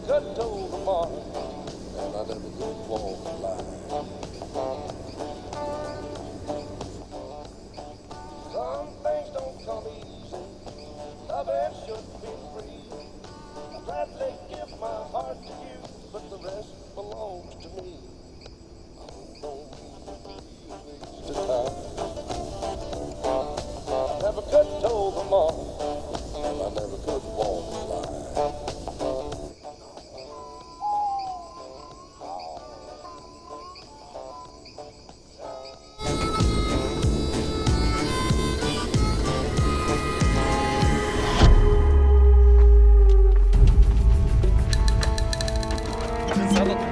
cut over tomorrow, and I never could walk a line. Some things don't come easy. Loving should be free. I'd gladly give my heart to you, but the rest belongs to me. Don't waste the time. Never could told them all, and I never could walk a line.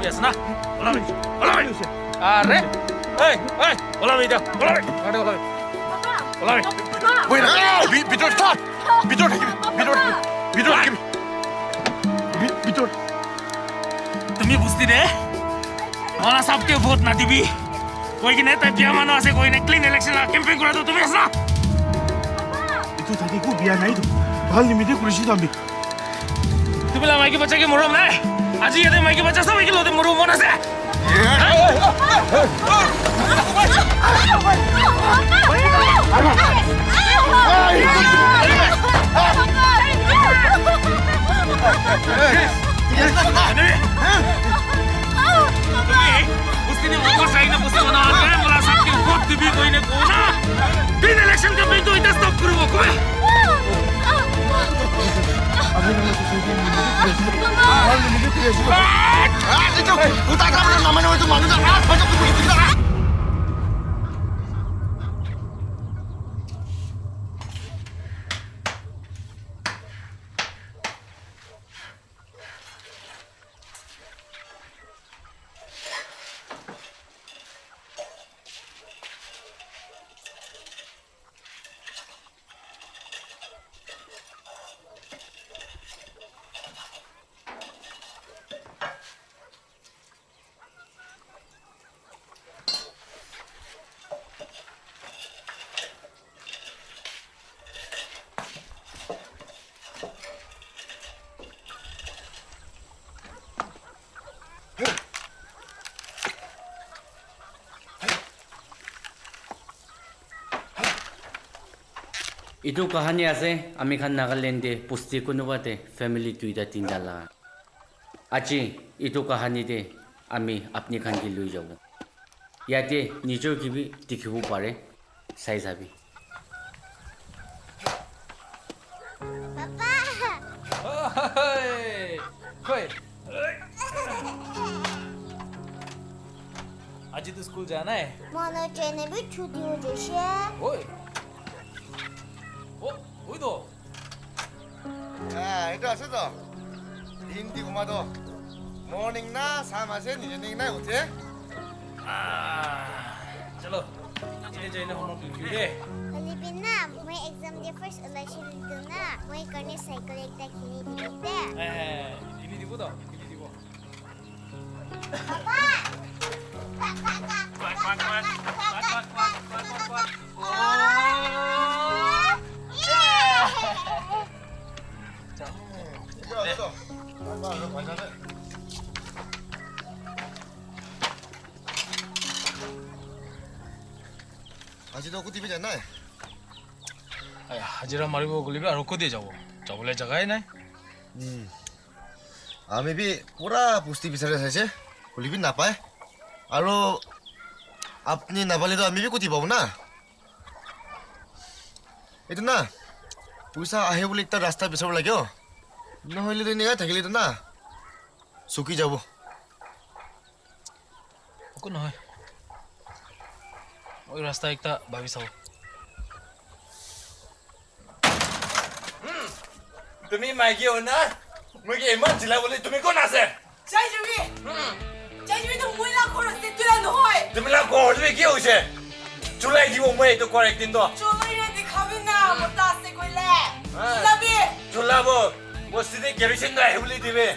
Biasa Olami. Are. Hey, Olami dah. Olami. Olami. Wait, bitor stop. Bitor. तुम्ही बुझती रे मला सबके vote ना दिबी कोई की नेता बिया मानो असे कोई ने क्लीन इलेक्शन कैंपेन करा दो तुम्ही असना itu tadi ku biar naik tu. Bahal ni mide kurisi tambi. तुम्ही ला माइकी बच्चा के मरम नाही आज ये माइकी बच्चा सब के लोदे मरम मन असे उसने वापस आई ना मुझसे बना आया मला सबके वोट दिबी कोई ने को ना क्लीन इलेक्शन कैंपेन तो इधर स्टॉप करो वो कोई Itu, utak kamu namanya itu manusia. Macam tu begitu. Itu कहानी आसे आमी खान नागालैंड दे पुस्ती कुनुबा दे फैमिली तुइदा तीनदा ला आची itu कहानी दे आमी अपनी खान की लुई जाऊ याते निजो की भी दिखबो पारे साइज आबी कोई आज तो स्कूल जाना है मानो ट्रेन भी छुट्टी हो जैसे ओए ओए तो itu asal tu. Hindi kuma tu. Morning na sama se ni jenis na hote. चलो इन्हें जाइए ना होमवर्क लिखिए दे Halipin na, may exam day first election dito na. May karne cycle ekta kini dito. ini dibo तो ini dibo Papa! Itu asal tu. Apa tu macam tu? Aji tu aku tiba jangan na. आया हजरा मारी वो गुली भी रुको दे जाओ चावले जगह है ना আমি বি পুরা পুষ্টি বিচাৰি আছে কুলিবি নাপায় আৰু আপনি নাপালে তো আমি বি কুটি পাব না এইটো না পইচা আহে বুলি একটা ৰাস্তা বিচাৰিব লাগে নহলে তো এনেকৈ থাকিলে তো না চুকি যাব को নহয় ওই রাস্তা একটা ভাবি চাও তুমি মাইকি हो ना मुझे इमान जिला बोले तुम्हें कौन आसे 자이주비 너 뭐라 걸었지 तुला নহয় तुम्हें ला कौन भी क्यों उसे चुलाई दी वो मैं तो करेक्ट दिन दो 저희한테 가면나 못 왔을 거래 라비 चुला वो सीधे गेरिशन ना है बोले दिवे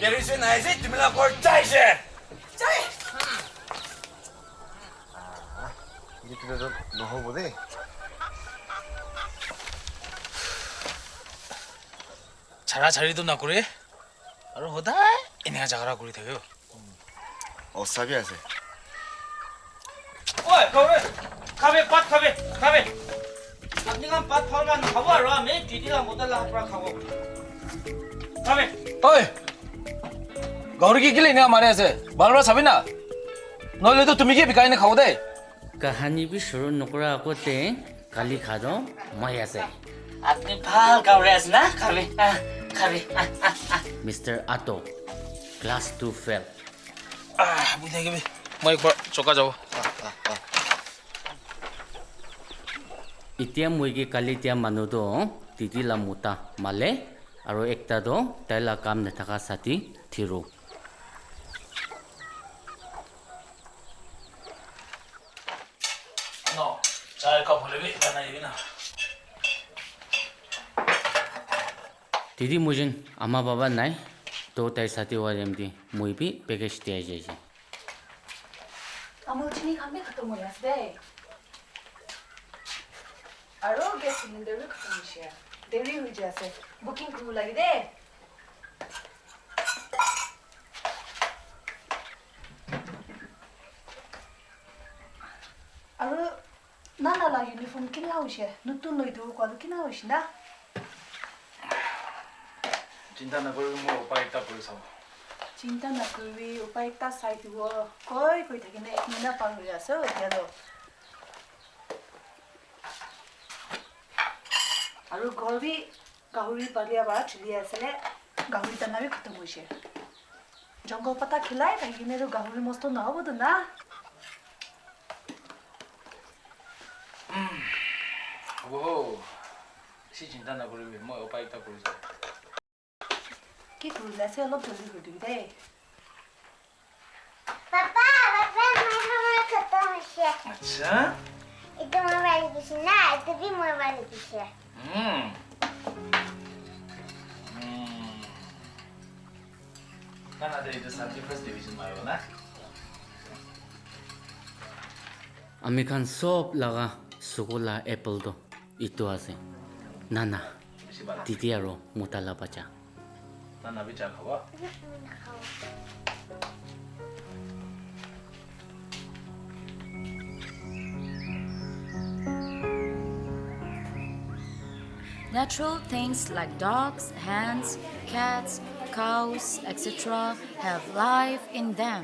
गेरिशन आए से तुम्हें ला कौन चाहिए 저희 এইটো তো নহ'ব দেই ছাড়া ছাড়ি তো না করে আৰু সদায় এনে জাগৰা কৰি থাকে অচাবি আছে ঐ কবে খাবে পাত খাবে খাবে আপনি কাম পাত ফল গান খাবো আৰু আমি দিদিলা মোতালা পৰা খাবো খাবে ঐ গৌৰী কি কিলে এনে মাৰি আছে ভালৰা চাবি না নহলেতো তুমি কি বিকাই নে খাব দে কাহানী বি শুরু নকৰা আগতে কালি খাদো মই আছে আপনি ভাল গাওৰে আছে না খাবে খাবে মিস্টাৰ আটো ক্লাস 2 ফেল বুঝাই গবি মই একবাৰ চকা যাব এতিয়া মই কি কালি তিয়া মানুহটো দিদিলা মোতা মালে আৰু একটা তো তাইলা কাম নেথাকা সাথী থিৰো ন চাই কাপ হলেবি কানা দিবি না দিদি মুজিন আমা বাবা নাই তো তাই সাথী ওয়ারেম দি মই বি প্যাকেজ দিয়ে যাইছে আমুল চিনি খামে খতম হৈ আছে আৰু গেছ চিলিণ্ডাৰো খতম হৈছে দেৰি হৈ যায় আছে বুকিং কৰিব লাগে দে আৰু না ইউনিফৰ্ম কিনা হৈছে নতুন লৈ দিওঁ কোৱাটো কিনা হৈছে না চিন্তা নকৰিবি মই উপায় এটা কৰি চাব চিন্তা নকৰিবি উপায় এটা চাই দিব কৈ থাকি নে 1 মিনিট পাৰ হৈ আছে এতিয়াতো আৰু গৰ্বি গাহৰি পালিয়া বাৰ চলি আছিলে গাহৰি দানাবি খতম হৈছে জংগল পাতা খিলাই থাকিনে আৰু গাহৰি মস্ত নহবতো না হ'ব বেছি চিন্তা নকৰিবি মই উপায় এটা কৰি চাব কি কৰিলে আছে অলপ জলদি কৰি দিবি দেই Papa, my hammer khatam hoise. আচ্ছা Itu moi bali kishi na, itu bhi moi bali kishi. না না এটা সাবজেক্ট ফার্স্ট ডিভিশন মারো না আমি খান সব লাগা সুকুলা এপল তো ইটো আছে না না বেশি ভালো দিদি আৰু মোতালা বাচ্চা না না বিচার খাওয়া Natural things like dogs, hens, cats, cows, etc. have life in them.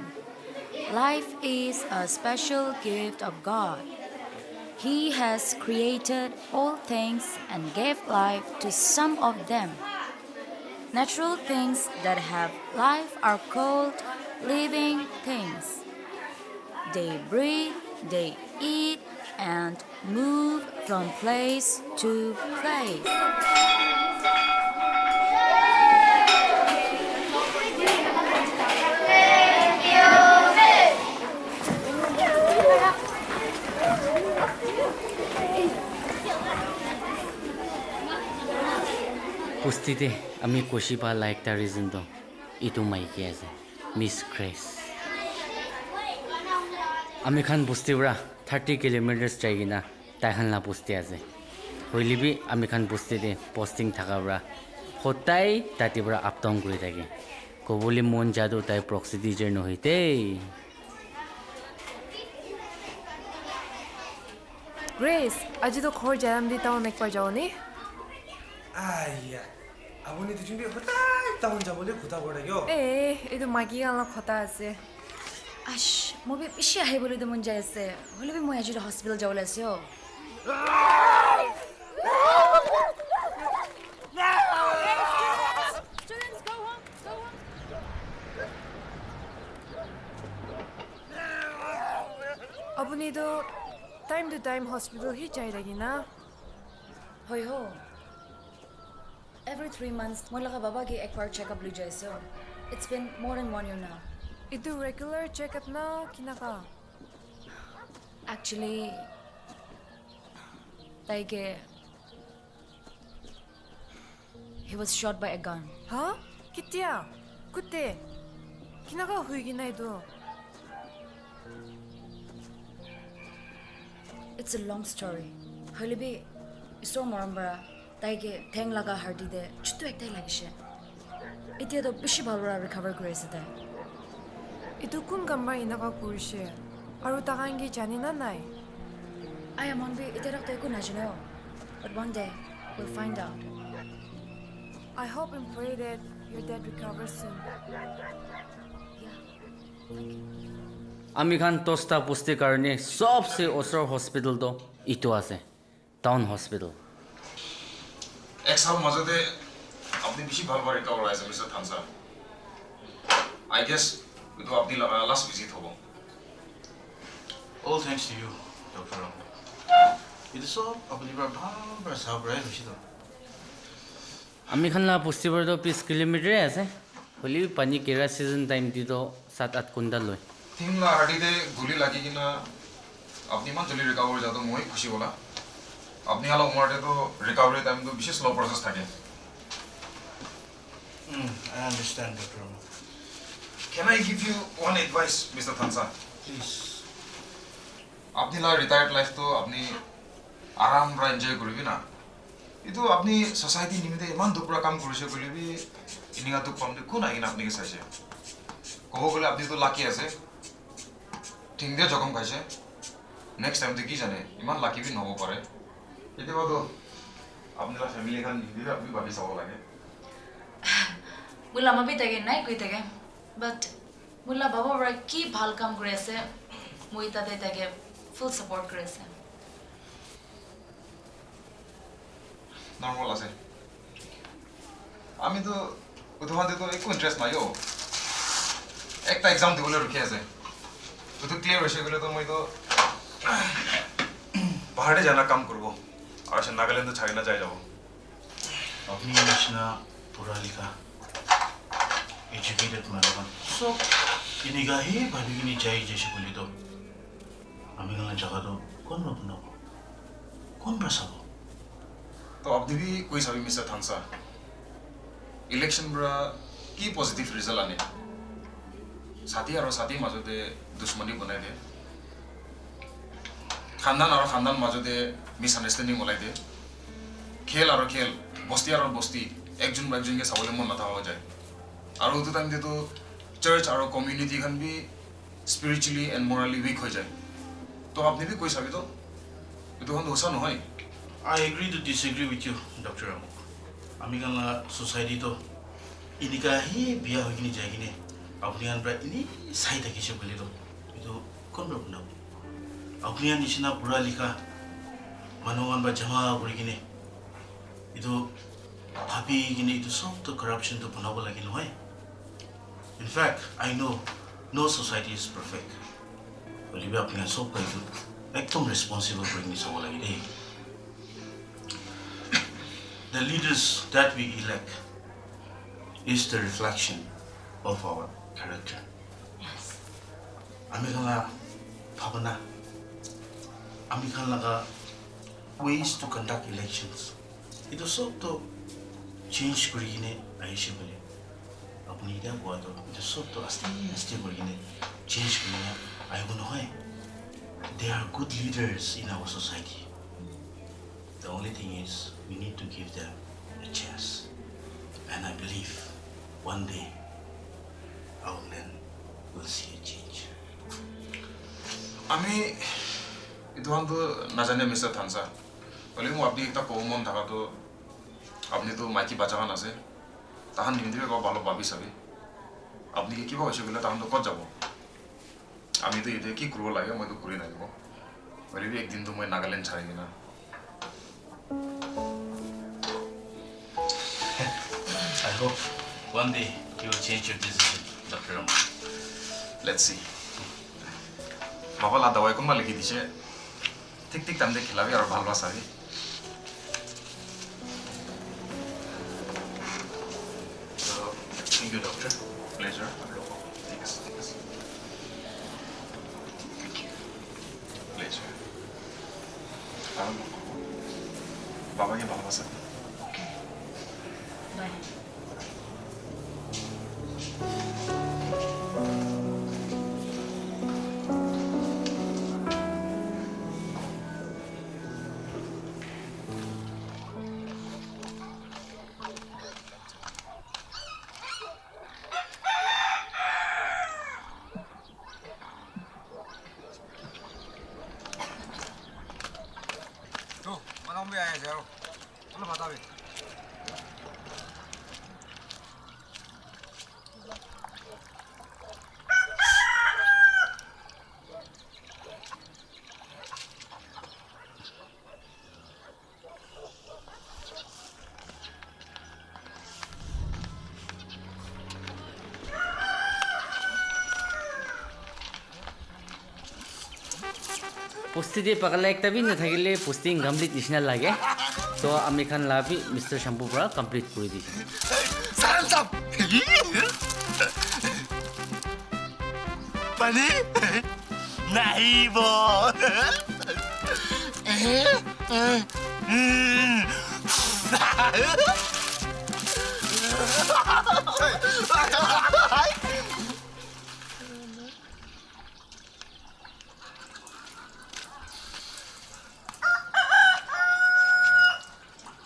Life is a special gift of God. He has created all things and gave life to some of them. Natural things that have life are called living things. They breathe, they eat, and move from place to place. পুষ্টিতে আমি কষিবা লাইকটা region তো ইটো মাইকী আছে miss crash আমি খান বস্তিৰা 30 kilometre যাই না তাই খান লা বস্তি আছে হইলিবি আমি খান বস্তিতে পোস্টিং থাকাবৰা হতাই তাতিবৰা আপ ডাউন কৰি থাকে কবলি মন যাদু তাই প্ৰক্সি ডিজাৰ নহইতে গ্ৰেস আজি তো ঘৰ যাম দি টাউন একবাৰ যাও নি আইয়া আপুনি তো তুমি হঠাৎ টাউন যাবলৈ খুঁটা পৰে কিয় এইটো মাইকী অলপ খটা আছে আশ মই বেছি আহিবলৈ মন যাই আছে হলে মই আজি হস্পিটেল যাবলৈ আছে আপুনি তো টাইম টু টাইম হস্পিটেল হি যাই লাগি না হয় হো every 3 months মই লগা বাবা কি একবাৰ চেকআপ লৈ যাইছো it's been more than 1 year now itu regular checkup na kinaka actually taike he was shot by a gun ha kitia kutte kinaka hui gina itu it's a long story holibi iso morambara taike theng laga hardi de chutu ektai lagise এতিয়া তো বেছি ভালৰা recover কৰি আছে তাই এইটো কোন কামবা এনেকুৱা কৰিছে আৰু তাকাংগি জানি না নাই I am on be এতিয়া তো একো নাজানে but one day we'll find out I hope and pray that your dad recovers soon আমি খান তোস্তা পুষ্টি কাৰণে সবচে ওচৰৰ হস্পিটেল তো ইটো আছে টাউন হস্পিটেল এক সাল মাজতে আপনি বেশি ভালভাবে রিকভার হয়েছে মিস্টার থানসা আই গেস তো আপনি লাস্ট ভিজিট হবো All thanks to you, Dr. Ram. It is so আপনি ভালভাবে সাবরাই হইছে তো আমি খান লা পুষ্টিবৰ তো 20 কিলোমিটাৰ আছে হলি পানী কেৰা সিজন টাইম দি তো 7-8 কুইণ্টাল লয় তিনলা হাড়িতে গুলি লাগি কিনা আপনি মান জলদি রিকভার যাতো মই খুশি হলা আপনি হালা উমরতে তো রিকভারি টাইম তো বিশেষ স্লো প্রসেস থাকে I understand, Dr. Ram. Can I give you one advice, Mr. Thansa? Please. আপনি লা রিটায়ার্ড লাইফ তো আপনি আরাম রা এনজয় করবি না ইতো আপনি সোসাইটি নিমিতে ইমান দুপুরা কাম কৰিছে কলিবি ইনিগা তো কম দে কোন আইনা আপনি কে চাইছে কব গলে আপনি তো লাকি আছে ঠিক দিয়ে জখম খাইছে নেক্সট টাইম তো কি জানে ইমান লাকি বি নহব পারে এতে বাদো আপনি লা ফ্যামিলি খান নিদিবে আপনি ভাবি চাব লাগে মুলা মাবি তাকে নাই কই তাকে বাট মুলা বাবা বড় কি ভাল কাম কৰি আছে মই তাতে তাকে ফুল সাপোৰ্ট কৰি আছে নরমাল আছে আমি তো তোমাদের তো একটু ইন্টারেস্ট নাই ও একটা এক্সাম দিবলে রুখে আছে তো ক্লিয়ার হয়ে গেলে তো মই তো পাহাড়ে জানা কাম করব আর সে নাগাল্যান্ড তো ছাড়ি না যাই যাব আপনি নিশনা পড়া লেখা এডুকেটেড মানুষ সব ইনিগা হি ভাবি কিনি যাই যেছে বলি তো আমি গেলে জায়গা তো কোন না কোন প্রসাব तो आपने भी कोई सभी मिस्टर थानसा इलेक्शन ब्रा की पॉजिटिव रिजल्ट आने साथी और साथी माजोदे दुश्मनी बनाए दे खानदान और खानदान माजोदे मिसअंडरस्टैंडिंग मलाई दे खेल और खेल बस्ती और बस्ती एक जन के सावले मन ना हो जाए और उतो टाइम दे तो चर्च और कम्युनिटी खान भी स्पिरिचुअली एंड मोरली वीक हो जाए तो आपने भी कोई सभी तो ये तो हम दोसा न होए I agree to disagree with you, Dr. Ram. আমি গালা সোসাইটি তো ইনিকা হি বিয়া হৈ কিনি যাই কিনে আপনি আন প্রায় ইনি চাই থাকিছে বলি তো কিন্তু কোন রকম আপনি আন নিচিনা পুরা লিখা মানুহ বা জমা কৰি কিনে এইটো ভাবি কিনে এইটো সব তো কৰাপশন তো বনাব লাগে নহয় in fact I know no society is perfect বলিবে আপনি সব পাইতো একদম রেসপন্সিবল কৰি কিনে চাব লাগে দেই The leaders that we elect is the reflection of our character. Yes. Amikala bhavana. Amikala ways to conduct elections. It was so to change kurine aishe bole. Apni ida boa to it was so to asti kurine change kurine aibo noy. They are good leaders in our society. The only thing is, we need to give them a chance. And I believe one day our land will see a change. আমি ইটোহান তো নাজানে mister থানসা বলে মই আপনি একটা কম মন থাকা তো আপনি তো মাইকি বাচ্চাখান আছে তাহান নিমিদিবে কব ভালো ভাবি চাবি আপনি কি কিবা হয়েছে বলে তাহান তো কত যাব আমি তো এটা কি করব লাগে মই তো করে নাগিব বলে একদিন তো মই নাগাল্যান্ড ছাড়ি কিনা I hope one day you will change your decision, Dr. Ram. Let's see. Baba la dawai ko maliki diche. Tik tik tamde khilabi aur bhalwa sabi. So, thank you, doctor. Pleasure. Take us. Thank you. Pleasure. Baba ke bhalwa sabi. Okay. Bye. पुस्ती दे पगला एक तभी न थकिले पुस्ती complete निशनल लगे तो आमी Khan लाभी mister शंपू पूरा complete पूरी दी सारन साहब पानी नहीं वो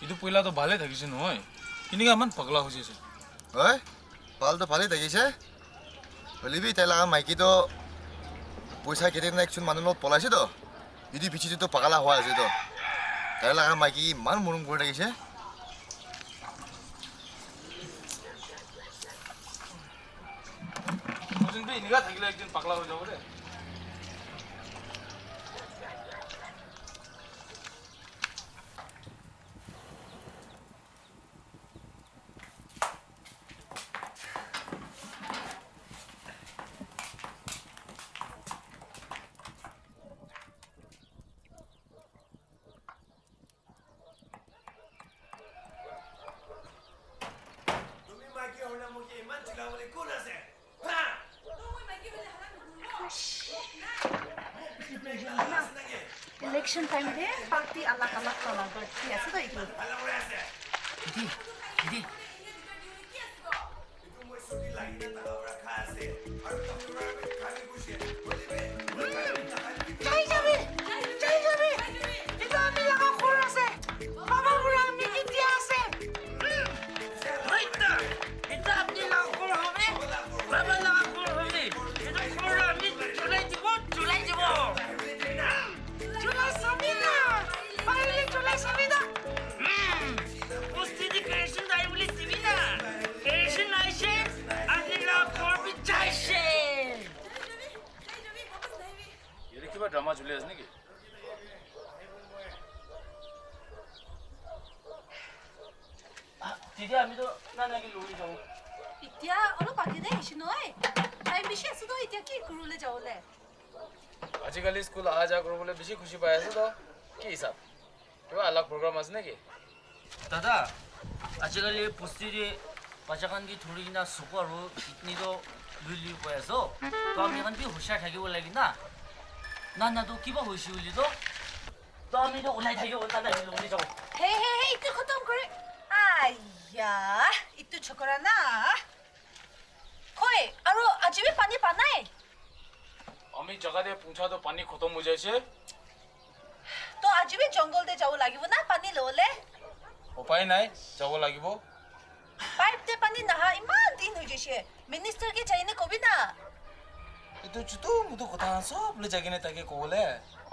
itu पहिला तो भाले থাকিছে নহয় কিনিকা মান পগলা হৈছে ओए पाल तो भाले থাকিছে হলিবি তাই লাগা মাইকি তো পয়সা কেটে না একজন মানুষ লগত পলাইছে তো ইদি পিছিতে তো পাগলা হওয়া আছে তো তাই লাগা মাইকি মান মরম করে থাকিছে দুজন বে ইনিকা থাকিলে একদিন পাগলা হৈ যাব রে Election time de party alak-alak kala berarti ase to itu. Idi. Jai jabe. Itu ami laga khor ase. Baba pura ami kiti ase. Raita. Itu apni laga khor hobe. Baba laga khor hobe. Itu khor ami chulai dibo. Chulai sabina. Finally chulai sabina. Pusti di creation dai boli sabina. Creation aise. Apni laga khor bi jaise. ये किबा drama चले আছে নাকি দিদি আমি তো নানাকে লই যাও এতিয়া অলপ বাকি দে হিছ নহয় টাইম বেছি আছে তো এতিয়া কি করলে যাওলে আজিকালি স্কুল আহা যা করবলে বেশি খুশি পাই আছে তো কি হিসাব কিবা আলাদা প্রোগ্রাম আছে নাকি দাদা আজিকালি পুষ্টি দিয়ে বাচ্চাখান কি ধৰি কিনা চকু আৰু কিডনি তো লুই পাই আছো তো আমি এখন কি হুঁচিয়াৰ থাকিব লাগে না নানাটো কিবা হৈছে বুলি তো আমি তো ওলাই থাকিব নালাগে লই যাওঁ হে ইটো খতম কৰে আয়া ইটো ছকৰা না কই আৰু আজিবে পানী পানাই আমি জগাতে পৌঁছা তো পানি খতম হৈ যাইছে তো আজিবে জঙ্গল দে যাব লাগিব না পানী ললে উপায় নাই যাব লাগিব পাইপ দে পানী নাহা ইমান দিন হৈ গৈছে মিনিষ্টাৰ কে চাইনে কবি না ইটো চুটু মুটু কথা সব লৈ যাগিনে তাকে কবলে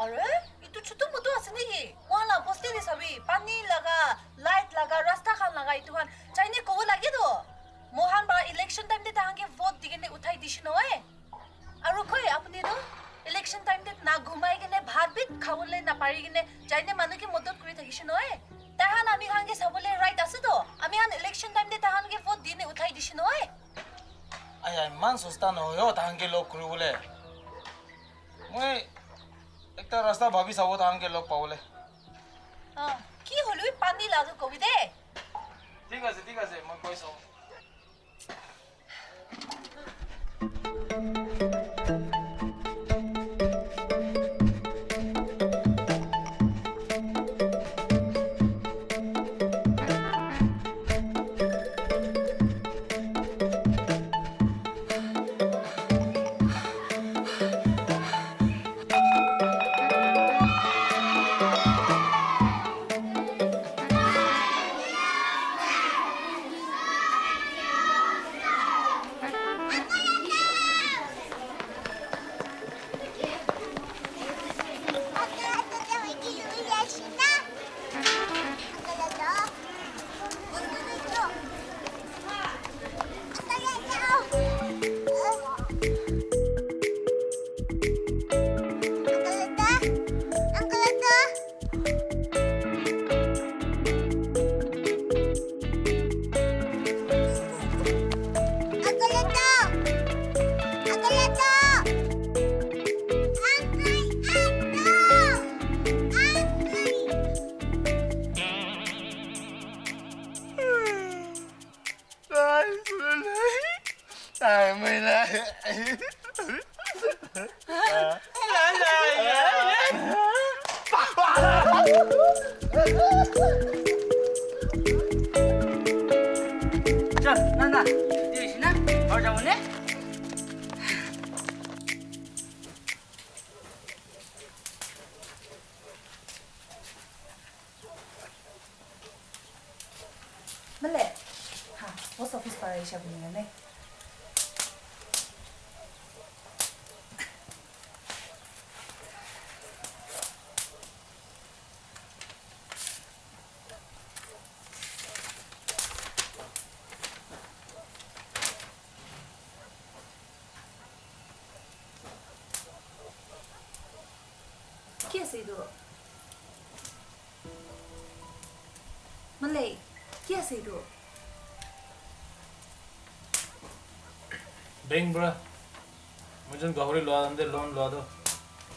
আরে ইটো চুটু মুটু আছে নেকি ওয়ালা বস্তি দে সবি পানী লাগা লাইট লাগা রাস্তা খান লাগা ইটো খান চাইনে কব লাগে তো মোহন বা ইলেকশন টাইম দে তাহাকে ভোট দিগিনে উঠাই দিছ নহয় আৰু কই আপুনি তো ইলেকশন টাইম দে না ঘুমাই কিনে ভাত বিত খাবলে না পাৰি কিনে চাইনে মানুহকে মদত কৰি থাকিছ নহয় তাহান আমি খানকে চাবলে ৰাইট আছে তো আমি আন ইলেকশন টাইম দে তাহানকে ভোট দিনে উঠাই দিছ নহয় আই মান সস্তা নহয় তাহাকে লগ কৰিবলে মই একটা ৰাস্তা ভাবি চাব তাহাকে লগ পাবলে কি হলুই পানী লাগো কবি দে ঠিক আছে মই কৈ চাও sai mày là चल नाना दिवशी ना और जाऊ ने Male. Ha, post office para siya bunga ne. ¿Qué ha sido? Malay, ¿qué ha sido? Bank बड़ा मुझे गहरी लोआ दे लोन लोआ दो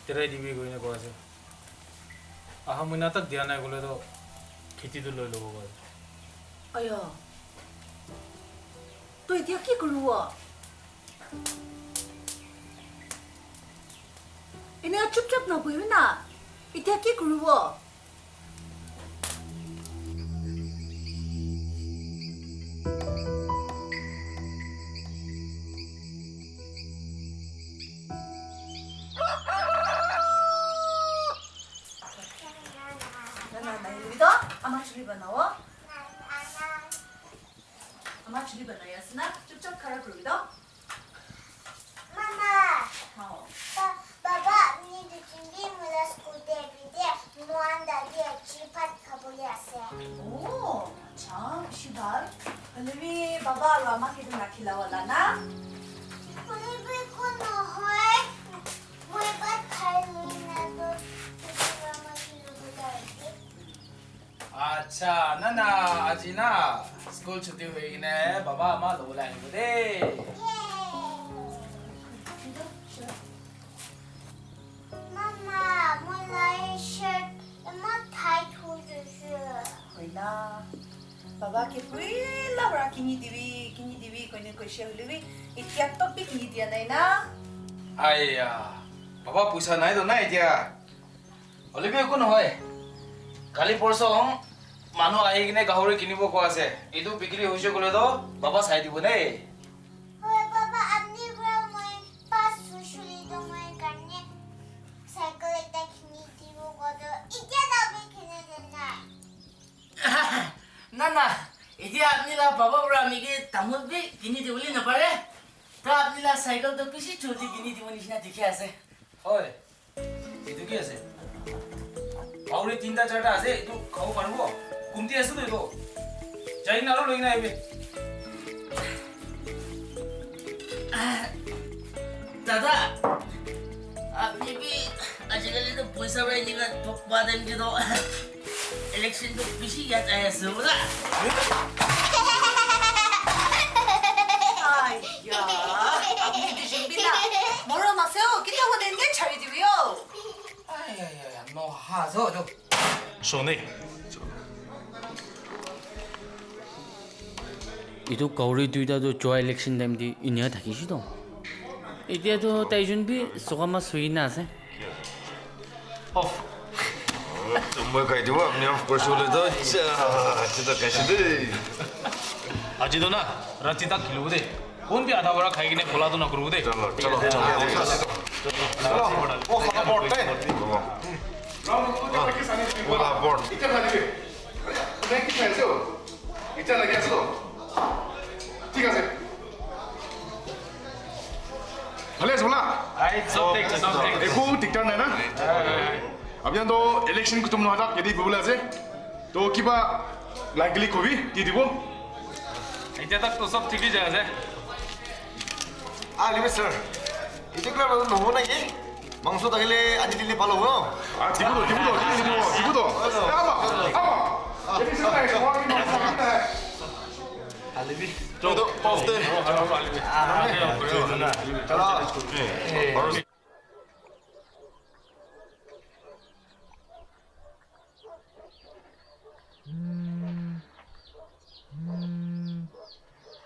तेरा ही दिवी कोई ना कोई से आहा महीना तक ध्यान है बोले तो खेती तो लोग लोगों को अयो तो इतना क्या करूँगा इन्हें चुपचाप ना बोले ना इतना क्या करूँगा चुली बनाओ अम्मा चुली बनाया सुना चुपचाप खड़ा करो बेटा Mama. हाँ Baba, ni dikindi mula school day bide muanda dia chipat kabuli ase. ओ अच्छा शिबार पहले भी बाबा और अम्मा के दिन रखिला वाला ना Kuni bi kono hoy. Moi bat khai luina to mama ki lugar. अच्छा ना ना आज ही ना स्कूल छुट्टी हुई ने बाबा अम्मा लोग लाएंगे बोले Mama, mulai shirt emang tight hujusu. होइला बाबा के पहिला बड़ा किनी दिवी कोइने कोइ शेहलुवी इत्या टॉपिक किनी दिया नहीं ना आया बाबा पूछा नहीं तो नहीं दिया ओले भी कौन है काली परसों हम मानो आई किने गाहरी किनिबो को आसे इदु बिक्री होइसे कोले तो बाबा साइ दिबो ने Hoy baba apni bra moi pas susuli to moi karne cycle ekta kini dibo godo ikya dabe kine denna. ना ना इधर आपने ला बाबा बड़ा मिगे तमुल भी किनी दिवली न पड़े तो आपने ला साइकिल तो किसी छोटी किनी दिवली ना दिखे ऐसे ओए इदु की आसे गाहरी तीनटा चारटा आसे इदु खाओ पारबो कुमती आसे तो इदु जाई नालो लई ना आइबे दादा आपने भी आजकल तो पैसा भाई निका तो बादन के तो इलेक्शन तो किसी याद आया सोला आया अपनी डिशन बिना मोरो मासेओ कितना वो दिन दिन छाई दिवियो आया नो हाजो जो सोने 이도 가오리 두이다도 좋아 일렉션 담디 이냐 다기시도 이때도 다이준비 소가마 수이나세 정말 가이드와 अपने आप पर शोले तो अच्छा कैसे दे आज तो ना रचिता खिलो दे कौन भी आधा बड़ा खाएगी ने बोला तो ना करो दे चलो चलो चलो वो खाना बोर्ड पे वाला बोर्ड इतना खाने के मैं किस में से हो इतना लगे तो ठीक है भले बोला देखो टिकटर नहीं ना अब यहाँ तो इलेक्शन को तुम लोग आता यदि बोला से तो किबा लाइकली को भी दी दिवो इतना तक तो सब ठीक ही जाए लिमिट सर इतने क्लास मतलब नहो ना ये मांसो तगले आज दिल्ली पालो हो दिबुदो यदि सुना है तो वहाँ की मांग है 알리비 저도 버스데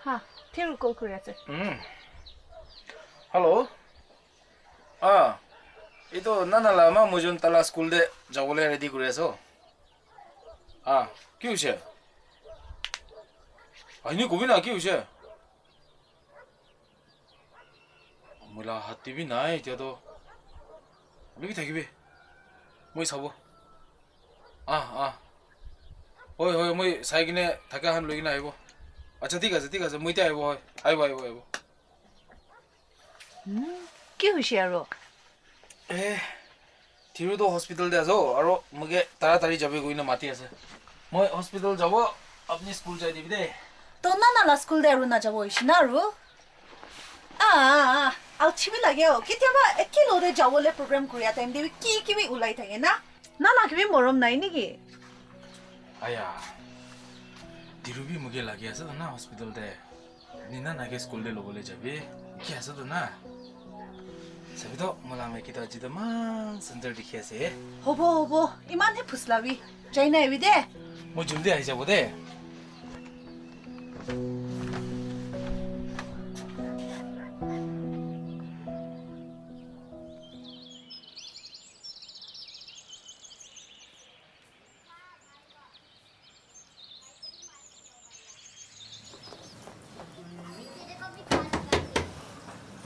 हाँ, ठीक कॉल करेছে हेलो इतो नानालामा मुजुन तला स्कुल दे जाबले रेडी কৰি আছো কি হৈছে আইনি কবি না কি হৈছে মোলা হাতিবি নাই এতিয়া তো লবি থাকিবি মই চাব হয় হয় মই চাই কিনে থাকা হান লৈ কিনে আহিব আচ্ছা ঠিক আছে মই এতিয়া আহিব কি হৈছে আৰু থিৰু তো হস্পিটাল দে আছো আৰু মগে তাড়াতাড়ি যাবে কইনা মাতি আছে মই হস্পিটাল যাব আপনি স্কুল যাই দিবি দে তো নানালা স্কুল দে আৰু না যাব হৈছে না আৰু আউচিবি লাগে কেতিয়াবা একেলগে যাবলে প্ৰগ্ৰাম কৰি টাইম দিবি কি ওলাই থাকে না নানা কিবি মৰম নাই নেকি আয়া দিৰুবি মগে লাগি আছে না হস্পিটাল দে নিনা নাগে স্কুল দে লবলে যাবি কি আছে তো না সবিতো মোলা মে কিটা জিদা মান সুন্দৰ দেখি আছে হ'ব ইমান হে ফুসলাবি যাই না এবি দে মই জলদি আহি যাব দে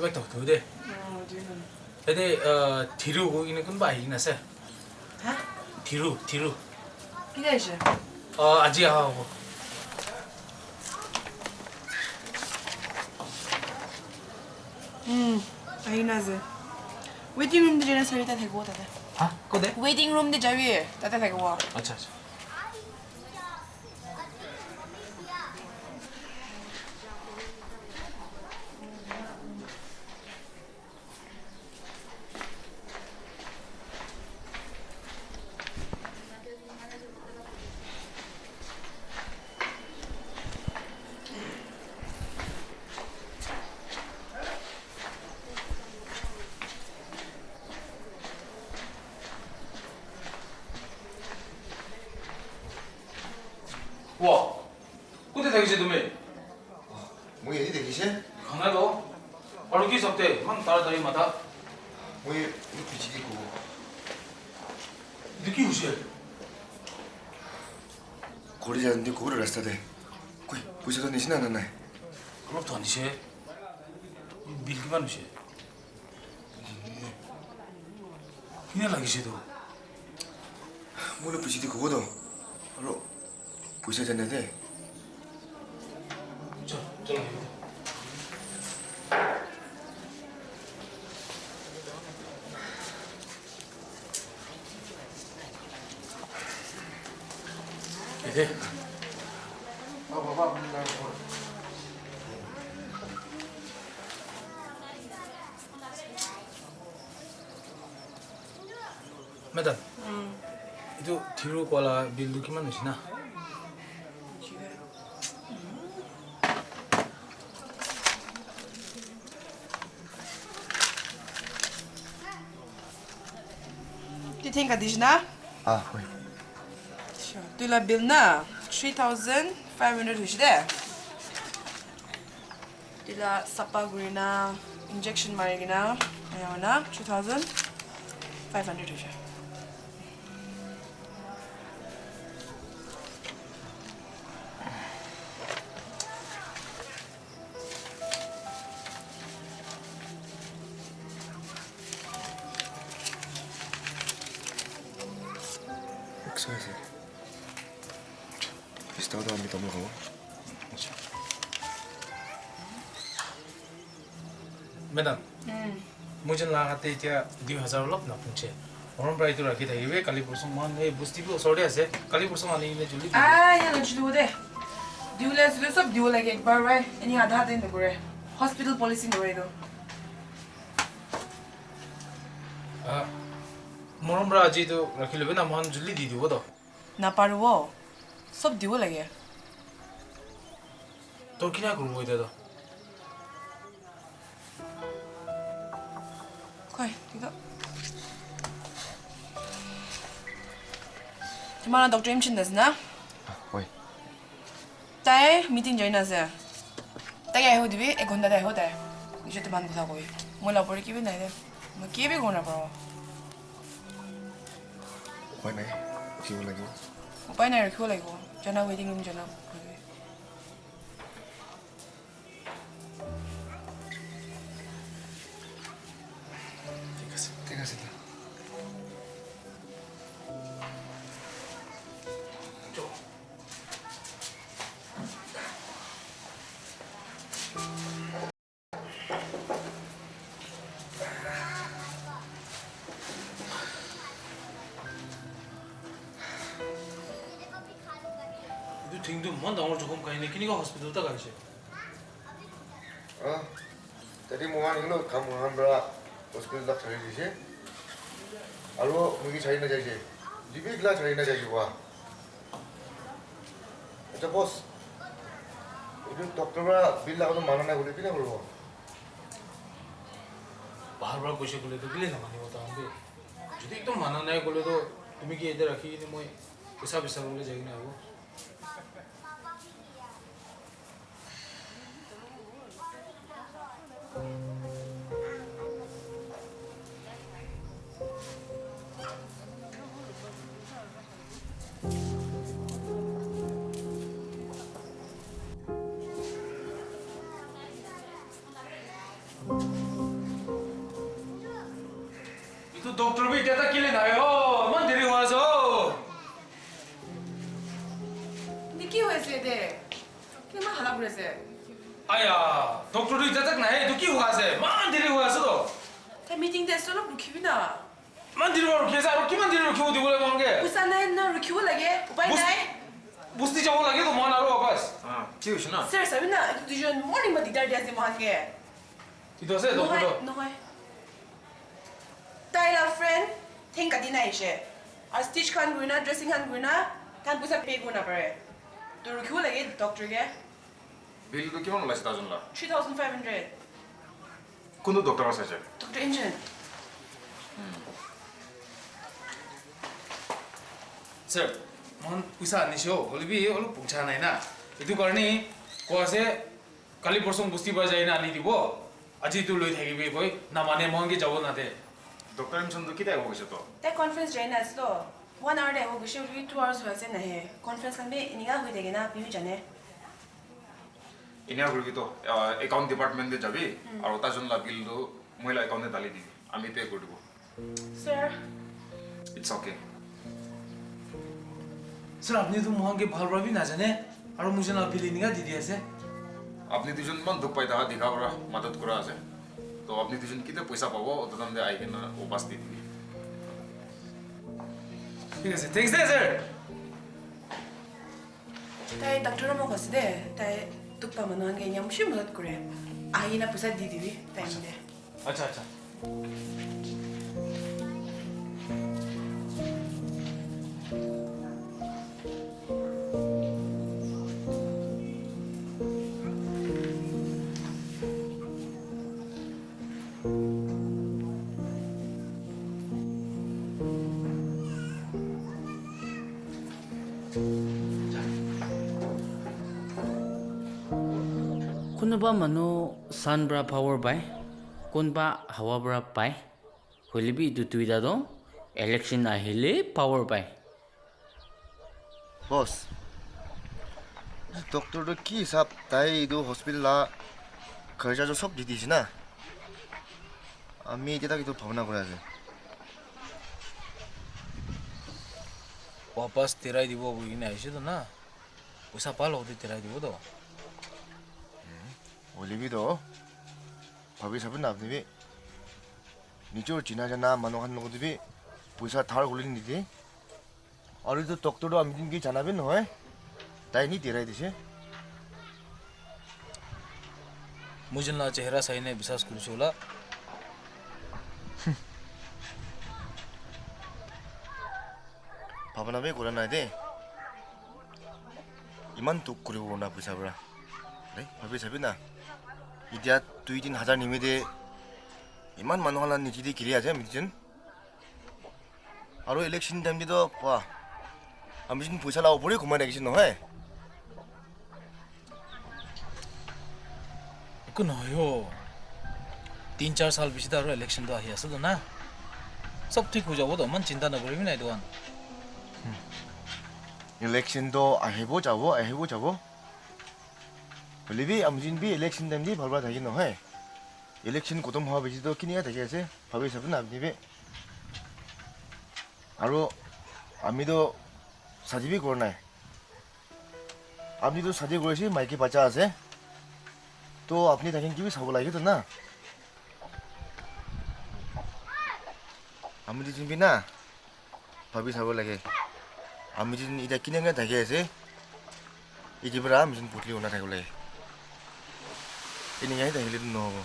Vậy tổ thứ đi. Thế thì Thiru có cái con bài gì nè xe? Hả? Thiru. Cái này chứ? 아직 하고. 아니 나즈. 웨딩룸 들이나 소리 다 되고 다들. 그래? 웨딩룸 들 자위 다 되고 와. 아차. 와, 그때 되기 전에 뭐 얘기 되기시? 강나도 얼기 속대 한 따라다니 마다 뭐 이거 비치기고 느끼 우시 거리 자는데 고를 라스타데 거기 보셔도 내신 안 하나요? 그것도 아니시 밀기만 우시 그냥 라기시도 뭐를 비치디 그거도 바로 보셔졌는데 저는 네. 봐봐. 매단. itu Thiru kola bill gimana sih nah? Du tänker dich na? 왜? Du la bill na 3,500 hushi de. Du la sapa gurina injection marigina ayana 2,500 hushi. 엑소에서 비슷하다 합니다 넘어가고 madam मुझे लगाते क्या 2000 लोग ना पूछे और हम price तो रखी थी वे कल परसों मान ये बुस्ती भी सोड़े ऐसे कल परसों आने ने जुली या ना जुली दे दिवले सुले सब दिवले के एक बार वे इन्हीं आधा दिन दे करे हॉस्पिटल पॉलिसी दे दो मोरम राजी तो रखी लेबे ना मान जुली दी वो तो ना पारुओ सब दिवले के तो क्या करूँ इधर तो कोई ठीक है तुम्हारा डॉक्टर इमचिन दस ना 왜? ताए मीटिंग जॉइन ना से ताए हो दिबे 1 घंटा ताए हो ताए इसे तो मान को था कोई মই লবৰে কিবি নাই দে মই কিবি গনা পাও উপায় নাই কিব লাগিব উপায় নাই ৰাখিব লাগিব জনা ৱেটিং ৰুম জনা ঠিক আছে 이거 딩도 뭐 나올 조금 가이네 키니가 호스피탈 딱 가이세 tadi muhan inglo kam muhan bra hospital dak chari dise aro mugi chari na jaise dibi gla chari na jaise wa acha boss edu doctor bra bill la mana na bole kina korbo bahar bra koise gole to gile na mani bata ambe jodi ekdom mana nai gole to tumi ki eder rakhi ni moi pesa pesa bole jai na abo itu dokter bi dia tak kile na yo man diri wa so Niki hoise de kima hala burese aya dokter bi dia tak na he tu ki hua se man diri wa so to ta meeting de solo rukibi na man diri wa ruki sa ruki man diri ruki di bole mange usan na rukibo lage upai nai busti jawo lage to man aro bas কি হইছে না sir sabina dujon morning ma didar dia se mohange itu se dokter to no hoy Tyler friend think adina ishe a stitch kan guina dressing kan guina kan busa pay guna pare to rukibo lage doctor ge বিল তো কিমান ওলাইছে তাজন লা 3500 কোনটো doctor আছে যে Dr. Injan sir mon pisa ni sho holibi olu pucha nai na itu karni ko ase kali porsong busti ba jai na ani dibo aji tu loi thakibi koi na mane mon ge jabo na de doctor Imsong তো কিটা হৈ গৈছে তো that conference join us lo 1 hour de ho gishe 2 hours ho ase na he conference kan be iniga hui de na biu jane Iniya কৰিবি তো account ডিপাৰ্টমেণ্টে যাবি আৰু তাজন লা বিল তো মহিলা একাউণ্টে ডালি দিবি আমি পে কৰি দিব sir it's okay sir apni to mohan ke bhal bra bhi na jane aru mujhe na bili niga di diya se আপনি দুজন মান দুখ পাই থাকা দেখা কৰা মদত কৰা আছে তো আপনি দুজন কিতে পইচা পাব অতদাম দে আই কিনা ওপাস দি দিবি ঠিক আছে thanks de sir tai doctor mo ko de tai tukpa mano hange nyam shi madat kore ai na pusa di dibi time de acha acha Kunba manu sunbra power by kunba hawa bra by holibi du tuida do election ahile power by boss doctor to ki sab tai do hospital la kharcha jo sob di dise na ami eta ki to bhavna kora ase वापस तेराई दिबो बुगिने आइसे तो ना पैसा पाल होते तेराई दिबो तो 올리비도 밥이 잡은 나비비 니저 지나잖아 만원한 먹어도비 부사 달 올리는데 어리도 독도로 안 믿는 게 자나빈 너에 다이니 데라이 되시 मुझे ना चेहरा सही ने विश्वास करू छोला भावना 왜 고라나야 돼 이만 뚝 그리고 오나 부사브라 네 밥이 잡이나 이디야 두이딘 하자 님이데 이만 만원한 니디디 길이야제 미진 아로 일렉션 담비도 봐 아무진 부사라고 버리 그만 내기신 너해 그 너요 3-4 साल पिछे तो इलेक्शन तो आही आसे तो ना सब ठीक हो जाबो तो मन चिंता न करिबि नाइ दोन इलेक्शन तो আহিবো যাব বলিবি আমজিন বি ইলেকশন টাইম দি ভালবা থাকি নহয় ইলেকশন খতম হওয়া বেশি তো কিনিয়া থাকি আছে ভাবি চাব না আপনি আৰু আমি তো সাজিবি কর নাই আপনি তো সাজি করেছি মাইকি বাচ্চা আছে তো আপনি থাকেন কি চাব লাগে তো না আমি দিন না ভাবি চাব লাগে আমি দিন এটা কিনে থাকি আছে ইতিবাৰা আমি দিন পুতলি ওনা থাকিব লাগে এনেকৈ থাকিলে নহ'ব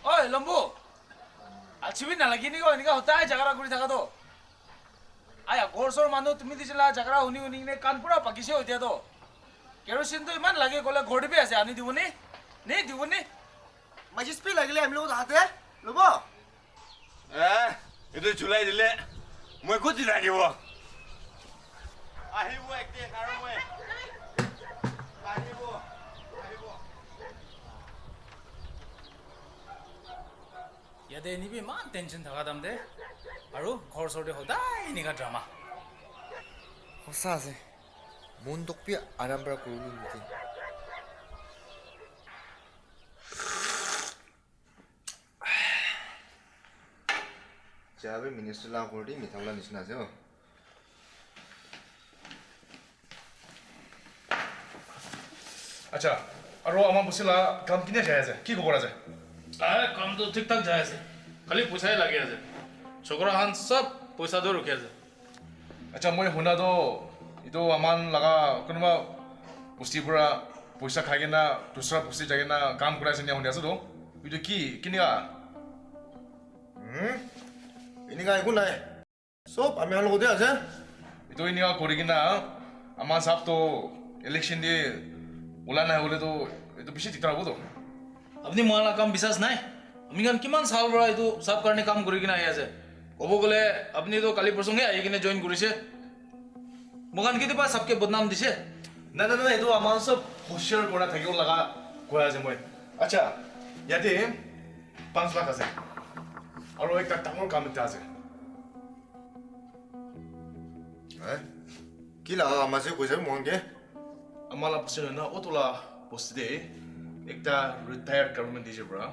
Oi, Lambu. Alchibi nalagi ni ko inika hota hai jagara kuri thaka to. Aya gorsor manu tumi dijela jagara uni ne kanpura pakise hotia to. Kerosene to iman lage kola ghodi pe ase ani dibone. Ne dibone. Majis pe lagile ami log hate lobo. Itu Julai dile. Moi ko dilagibo. Ahibo ekte karo moi. यादे निबी मान tension थाका दाम दे आरो घर सोडे होदाय निगा drama होसा আছে মন দকপি আরাম পৰা কৰিলো নেকি যাবে মিনিস্টাৰ লা কৰি মিঠালা নিচিনা আছে আচ্ছা আৰু আমাৰ বছিলা কাম কিনে যায় আছে কি খবৰ আছে काम तो ठीक ठाक जाए से खाली पैसा ही लगे আছে छोकरा हान सब पैसा दो रखे আছে अच्छा মই শুনা তো ইটো আমান লাগা কোনোবা পুষ্টি পুরা পয়সা খাগে না দুসরা পুষ্টি জাগে না কাম করাইছে নিয়া শুনি আছে তো ইটো কি কিনিয়া এনেকা একো নাই সব আমি লগতে আছে ইটো ইনিয়া কৰি কিনা আমাৰ সাপ তো ইলেকশন দিয়ে ওলা নাই হলে তো ইটো বেশি দিগদাৰ হ'ব তো अपनी माला काम विश्वास নাই আমি গান কিমান সাল বড় ইটো সব কাৰণে কাম কৰি কিনা আহি আছে কব গলে আপনি তো কালি প্ৰসংগে আহি কিনে জয়েন কৰিছে মগান কি দিবা সবকে বদনাম দিছে না না না ইটো আমাৰ সব হোশিয়াৰ কৰা থাকিব লাগা কৈ আছে মই আচ্ছা ইয়াতে 5 লাখ আছে আৰু একটা ডাঙৰ কাম এটা আছে কি লাগা আমাছে কৈছে মংগে আমালা পছে না ওতলা পোস্টে একটা রিটায়ার্ড গভর্নমেন্ট দিছে ব্রা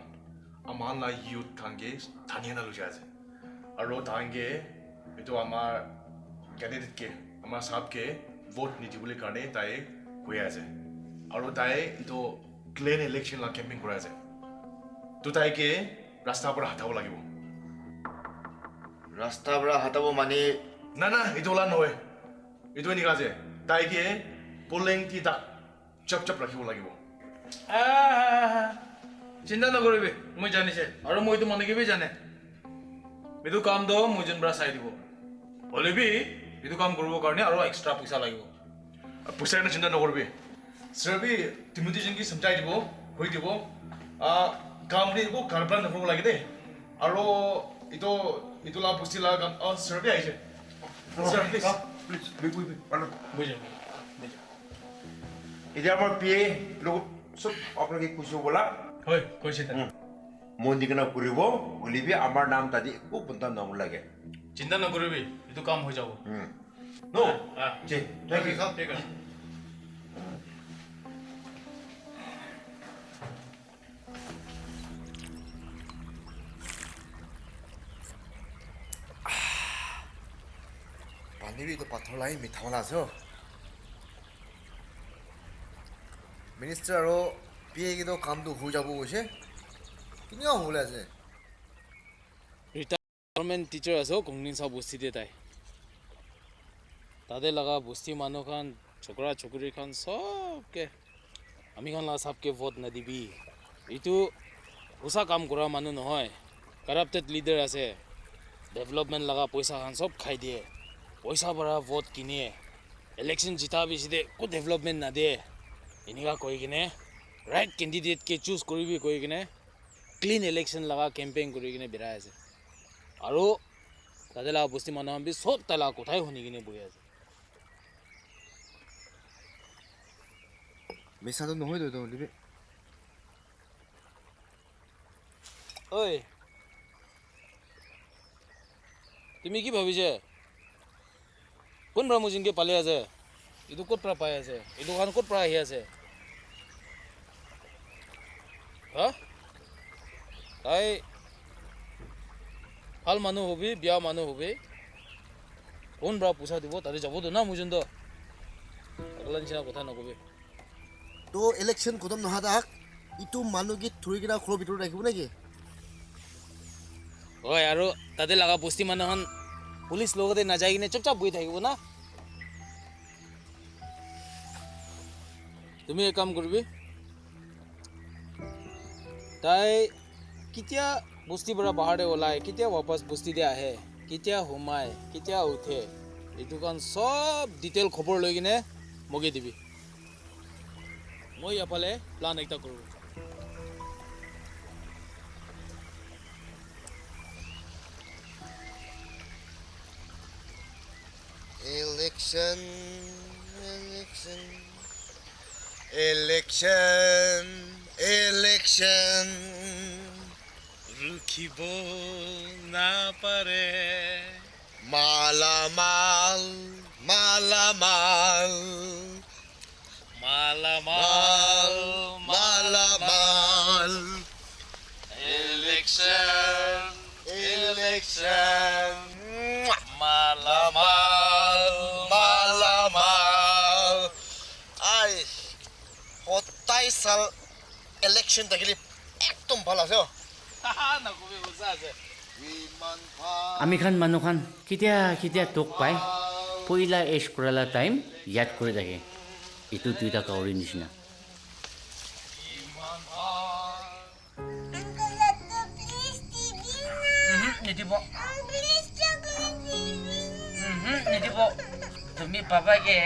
আমার না ইউথ খানকে থানিয়ে না লুজা আছে আর তাঙ্গে এটো আমার ক্যান্ডিডেট কে আমার সাবকে ভোট নিতি বলে কারণে তাই কই আছে আর তাই এটো ক্লিন ইলেকশন লা ক্যাম্পেইন করা আছে তো তাইকে রাস্তা পর হাতাব লাগিব রাস্তা পরা হাতাব মানে না না এটো লা নয় এটো নি কাজে তাইকে পোলিং টি তা চপ চপ রাখিব লাগিব চিন্তা নকৰিবি মই জানিছে আৰু মই তো মনে কিবি জানে বিদু কাম দ মই জনবৰা চাই দিব বলিবি বিদু কাম কৰিব কাৰণে আৰু এক্সট্ৰা পইচা লাগিব পইচা কাৰণে চিন্তা নকৰিবি সৰবি তুমি দুজনকি সমঝাই দিব হৈ দিব কাম দি একো কাৰপ্লান নকৰিব লাগে দেই আৰু ইটো লা পুষ্টি লা কাম সৰবি আহিছে সৰ প্লিজ প্লিজ বুঝে এতিয়া আমাৰ পিয়ে লোক সব আপোনাকে কৈছো বলা হয় কৈছে তা মন্দিকনা কৰিব বলিবি আমাৰ নাম তাদি একো বন্ধা নাম লাগে চিন্তা নকৰিবি ইটো কাম হৈ যাব নো জি থ্যাংক ইউ ঠিক আছে পানীৰ তো পাথৰ লাই মিঠালা আছে মিনিষ্টাৰ আৰু পিয়ে কিন্তু কামটো হৈ যাব কৈছে কেনেকুৱা হ'বলৈ আছে গভৰ্ণমেণ্ট টিচাৰ আছে কংগ্ৰেছ বস্তিতে তাই তাতে লগা বস্তি মানুহ খান ছোকৰা ছোকৰি খান সবকে আমি খান লা সবকে ভোট নদিবি এইটো উষা কাম কৰা মানুহ নহয় কারাপ্টেড লিডার আছে ডেভেলপমেন্ট লাগা পয়সা খান সব খাই দিয়ে পয়সা ভরা ভোট কিনে ইলেকশন জিতা বেছিতে কো ডেভেলপমেন্ট না দিয়ে এনেকা কই কিনে রাইট ক্যান্ডিডেট কে চুজ কৰিবি কই কিনে ক্লিন ইলেকশন লাগা ক্যাম্পেইন কৰি কিনে বিৰাই আছে আৰু তাদেলা বস্তি মানুহ আমি সব তালা কোথায় শুনি কিনে বহি আছে মিছাটো নহয় তো লিবি ঐ তুমি কি ভাবিছে কোন ব্ৰহ্মজিনকে পালে আছে এইটো ক'ত পৰা পাই আছে এই দোকান ক'ত পৰা আহি আছে হা তাই ভাল মানুহ হবি বিয়া মানুহ হবি কোন ব্ৰা পইচা দিব তাতে যাবতো না মুজুন্দ আগলা নিচিনা কথা নকবি তো ইলেকশন খতম নহা তাক ইটো মানুহ কি থুৰি কিনা খৰ ভিতৰত ৰাখিব নেকি হয় আৰু তাতে লাগা বস্তি মানুহখন পুলিচ লগতে নাযায় কিনে চুপচাপ বহি থাকিব না তুমি এক কাম কৰিবি তাই কেতিয়া বস্তিৰ পৰা বাহিৰতে ওলাই কেতিয়া वापस বস্তি দিয়ে আহে কেতিয়া সোমায় কেতিয়া উঠে এইটো কান সব ডিটেইল খবৰ লৈ কিনে মগি দিবি মই ইয়াফালে প্লান একটা কৰোঁ Election, election, election. रुखिब ना पारे Malamal, malamal, malamal, malamal. Election, election. Malamal, malamal. Ay, hotay sal election takili ekdom bhal ase o. নকবি বুজা আছে আমি খান মানুহ খান কেতিয়া কেতিয়া তোক পাই পইলা এজ কৰালা টাইম ইয়াদ কৰি থাকে এইটো দুইটা কাউৰী নিচিনা Please, নিদিব তুমি পাবাগে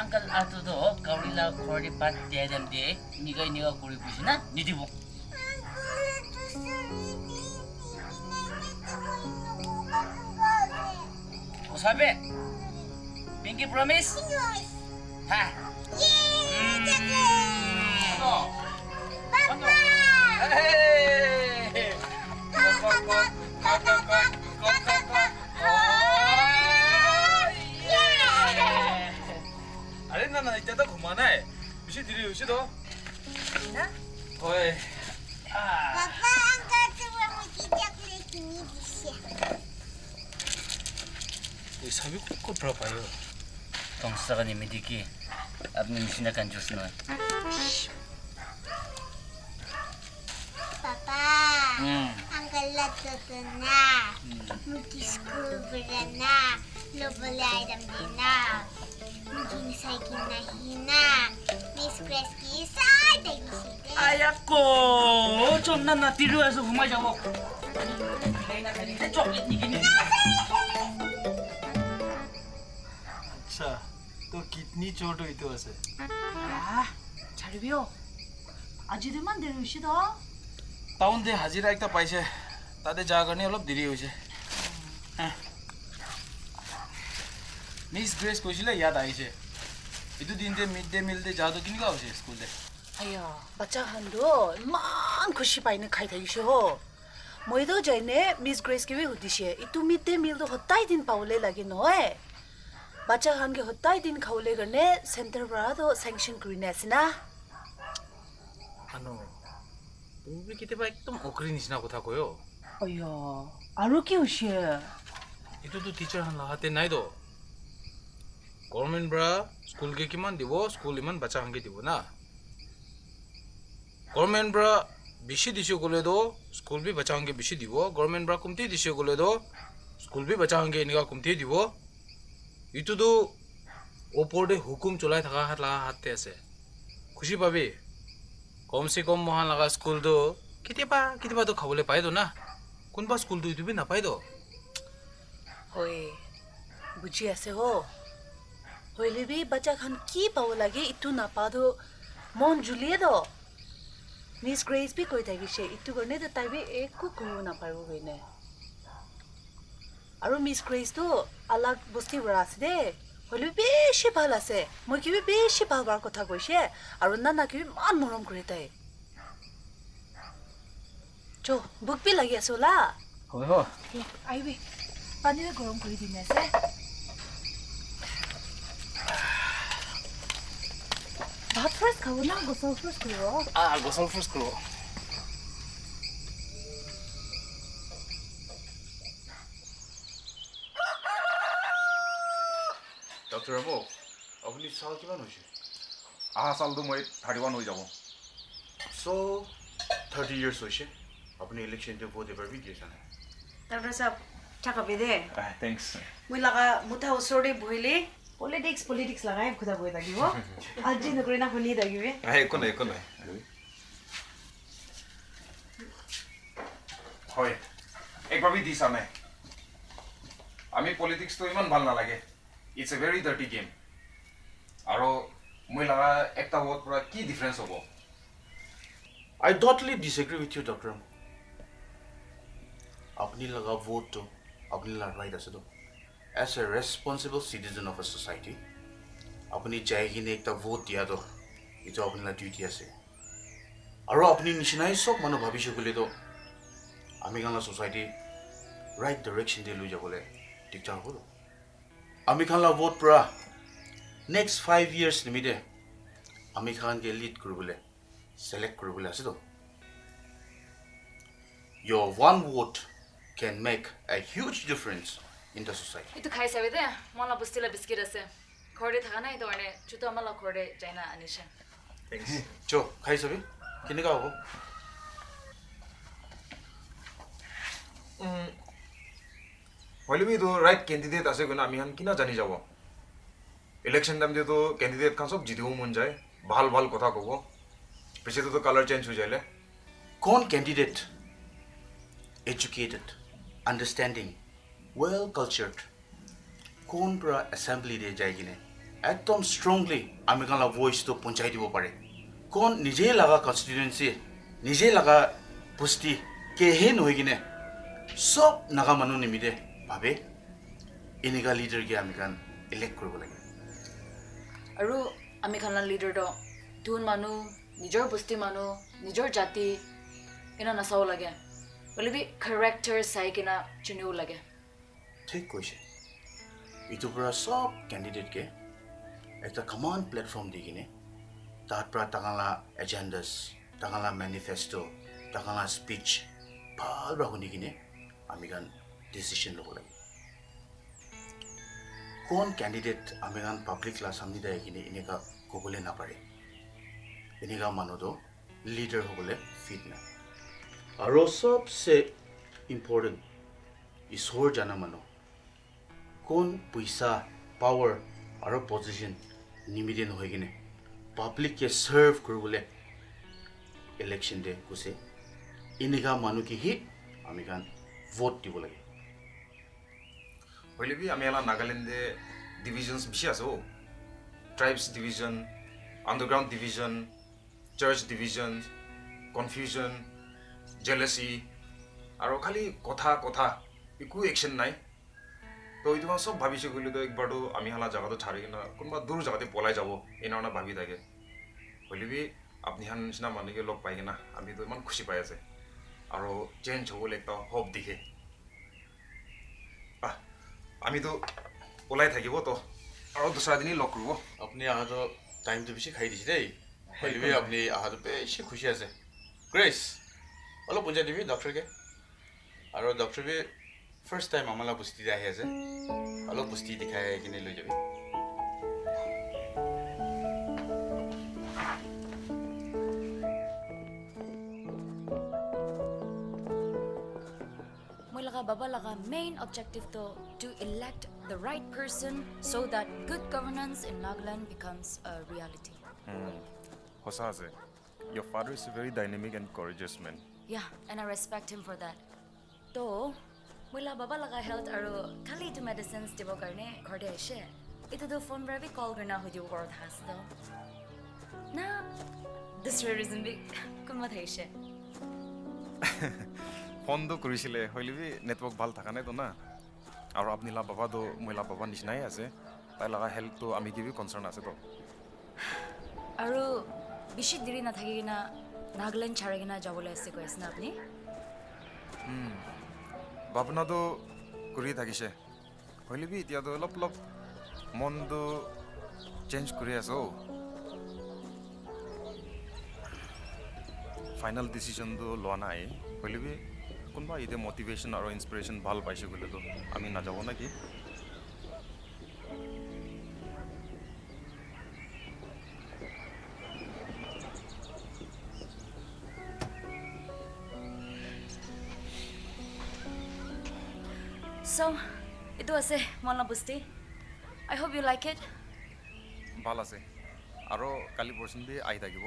আংকাল আতুটো কাউৰীলা খৰি পাত দিয়া দেম দিয়ে নিগাই নিগা কৰি কৈছে না নিদিব Sabi? Pinky promise? Ha? Ano? Papa! Hey! আরে না না এটা তো ঘুমা নাই বেশি দেরি হইছে তো না হয় Papa, angkat semua mesti coklat ini bisa. ওই সবই কত প্র পায়ো Tongsa ni mediki আপনি মিশনা কান জুস নয় Papa, angkat tu na. Mungkin school berana, lo boleh ayam dina. Mungkin saya kena hina. Miss Kresky saya dah isi. Ayako, cuma na tiru aso humay jawo. Chocolate ni gini. আচ্ছা তোর kidney চোট হইতে আছে ছাড়বিও আজি দেমান দেরি হইছে তো town দে হাজিরা একটা পাইছে তাতে যা কারণে অলপ দেরি হয়েছে মিস গ্রেস কইছিলে ইয়াদ আইছে ইটো দিনতে মিড ডে মিল দে যাওতো কিনকা হৈছে স্কুল দে আয়া বাচ্চা হান্দো মান খুশি পাইনে খাই থাকিছে হো মইতো যাইনে মিস গ্রেস কে হুদিছে ইটো মিড ডে মিল তো হতাই দিন পাওলে লাগে নয় বাচ্চা খান কে হতাই দিন খাওলে গনে সেন্টার বড়া তো স্যাংশন করিনে আছে না আনো তুমি কেতিয়াবা একদম অকৰি নিচিনা কথা কয়ো আয়া আৰু কি হৈছে ইটো তো টিচাৰ হান লাহাতে নাই তো গভৰ্ণমেণ্ট বৰা স্কুল কে কিমান দিব স্কুল ইমান বাচ্চা হানকে দিব না গভৰ্ণমেণ্ট বৰা বেছি দিছে গলে তো স্কুল বি বাচ্চা হানকে বেছি দিব গভৰ্ণমেণ্ট বৰা কমতি দিছে গলে তো স্কুল বি বাচ্চা হানকে এনেকা কমতি দিব ইটো তো ওপৰতে হুকুম চলাই থকা হাত লাগা হাতে আছে খুশি পাবি কম সে কম মহান লাগা স্কুল তো কেতিয়াবা তো খাবলৈ পাইতো না কোনবা স্কুলটো ইটো নাপাইতো হয় বুঝি আছে হো হইলে বি বাচ্চা খান কি পাব লাগে ইটো নাপাদো মন জুলিয়ে দো মিস গ্ৰেস বি কৈ থাকিছে ইটো কাৰণে তো তাই বি একো কৰিব নাপাৰো হইনে আৰু মিস গ্ৰেস তো আলাগ বস্তি বৰা আছে দে হইলে বেছি ভাল আছে মই কি বেছি ভালবাৰ কথা কৈছে আৰু নানা কি মান মৰম কৰি তাই চো বুক বি লাগি আছে ওলা হয় হয় আইবি পানী গৰম কৰি দিনে আছে ভাত ফাৰ্ষ্ট খাব না গোসল ফাৰ্ষ্ট কৰিব গোসল ফাৰ্ষ্ট কৰিব ডক্টৰ ৰামু আপুনি চাল কিমান হৈছে আহা চালটো মই 31 হৈ যাব সো 30 ইয়াৰ্স হৈছে আপুনি ইলেকশ্যনটো ভোট এবাৰ বি দিছে না ডক্টৰ সাহেব টাকা বেদে থ্যাঙ্কস মই লাগা মুঠা ওচৰতে বহিলে পলিটিক্স লাগাই খুদা বহি থাকিব আজি নকৰি না শুনি থাকিবে একো নাই হয় একবাৰ বি দিছা নাই আমি পলিটিক্সটো ইমান ভাল নালাগে it's a very dirty game আৰু মই লাগা একটা ভোট পৰা কি ডিফাৰেন্স হ'ব I totally disagree with you, Dr. Apni laga vote to apni la right ase to as a responsible citizen of a society apni jai gine ekta vote dia to ito apni la duty ase aro apni nishinai sob manu bhabishyo gole to ami kan la society right direction de lui jabole dictar holo ami kan la vote pra next 5 years nimide ami kan ke lead kuribole select kuribole ase to your one vote can make a huge difference in the society Itu khai sabe de mala bustila biscuit ase khorde thaka nai dorne chuto amala khorde jaina anisha thanks cho khai sabe kine ka hobo হইলে B তো right candidate আছে কোনা আমি হান কিনা জানি যাব election time তো ক্যান্ডিডেট খান সব জিতেও মন যায় ভাল ভাল কথা কব পিছে তো কালার চেঞ্জ হয়ে যাইলে কোন candidate educated understanding well cultured কোন pra assembly de jai gine ekdom strongly ami kan la voice to punchai dibo pare kon nije laga constituency nije laga pusti ke hen hoi gine sob naga manu nimide bhabe iniga leader ge ami kan elect koribo lage aru ami khan la leader do tun manu nijor busti manu nijor jati ina nasaw lage bole bi character sai kina chuniu lage ঠিক কৈছে ইটো পৰা সব candidate কে একটা common প্ল্যাটফৰ্ম দি কিনে তাৰ পৰা টাকালা এজেন্ডাস টাকালা manifesto টাকালা speech ভাল রাখুনি কিনে আমি গান ডিসিশন লব লাগে কোন ক্যান্ডিডেট আমি গান পাবলিক ক্লাস সামনে দেয় কিনে এনেকা কবলে না পারে এনেকা মানুষ লিডার হবলে ফিট না আর সবসে ইম্পর্টেন্ট ঈশ্বর জানা মানুষ কোন পইচা পাৱাৰ আৰু পজিশন নিমিদে নহয় কিনে পাব্লিক কে সাৰ্ভ কৰিবলৈ ইলেকশ্যন ডে কৈছে এনেকা মানুহ কি হি আমি গান ভোট দিব লাগে হইলে বি আমি আলা নাগাল্যান্ডে ডিভিজনস বেশি আছে ও tribes division underground division church division confusion jealousy আর খালি কথা কথা একো একশন নাই তো এই তোমার সব ভাবিছে কইলে তো একবার তো আমি হালা জায়গা তো ছাড়ি না কোনবা দূর জায়গাতে পলাই যাব এনা না ভাবি থাকে হইলে বি আপনি হান নিচিনা মানুষকে লগ পাই না আমি তো ইমান খুশি পাই আছে আর চেঞ্জ হবলে একটা হোপ দেখে আমি তো ওলাই থাকিব তো আর দুসরা দিনই লগ করব আপনি আহাতো টাইম তো বেশি খাই দিছে দেই হইলে আপনি আহাতো বেশি খুশি আছে গ্রেস অলপ বুঝাই দিবি ডক্টরকে আর ডক্টর বি ফার্স্ট টাইম আমালা বস্তি আহি আছে অলপ বস্তি দেখাই কিনে লৈ যাবি Baba laga main objective to elect the right person so that good governance in Nagaland becomes a reality. Hosase, your father is a very dynamic and courageous man. Yeah, and I respect him for that. So, mula baba laga health aro kali to medicines dibo karne khorde aise. Ito do phone bravi call garna hudi word has do. Na this reason be kunma thaise. Phone তো কৰিছিলে হইলিবি network ভাল থাকা নাই তো না আৰু আপনি লা বাবা তো মইলা বাবা নিচিনাই আছে তাই লগা হেল্থ তো আমি কি কনসার্ন আছে তো Aro bishi diri na thagi na Nagaland charagi na jabole ase ko asna apni. বাপনা তো কৰি থাকিছে হইলিবি এতিয়া তো অলপ অলপ মন তো চেঞ্জ কৰি আছো ফাইনাল ডিসিশন তো লোৱা নাই হইলিবি কোনবা ইতে মোটিভেশন আৰু ইনস্পিরেশন ভাল পাইছে গলে তো আমি না যাব নাকি So, ito ase mona busti. I hope you like it. ভাল আছে আৰু কালি পৰসিন বি আই থাকিব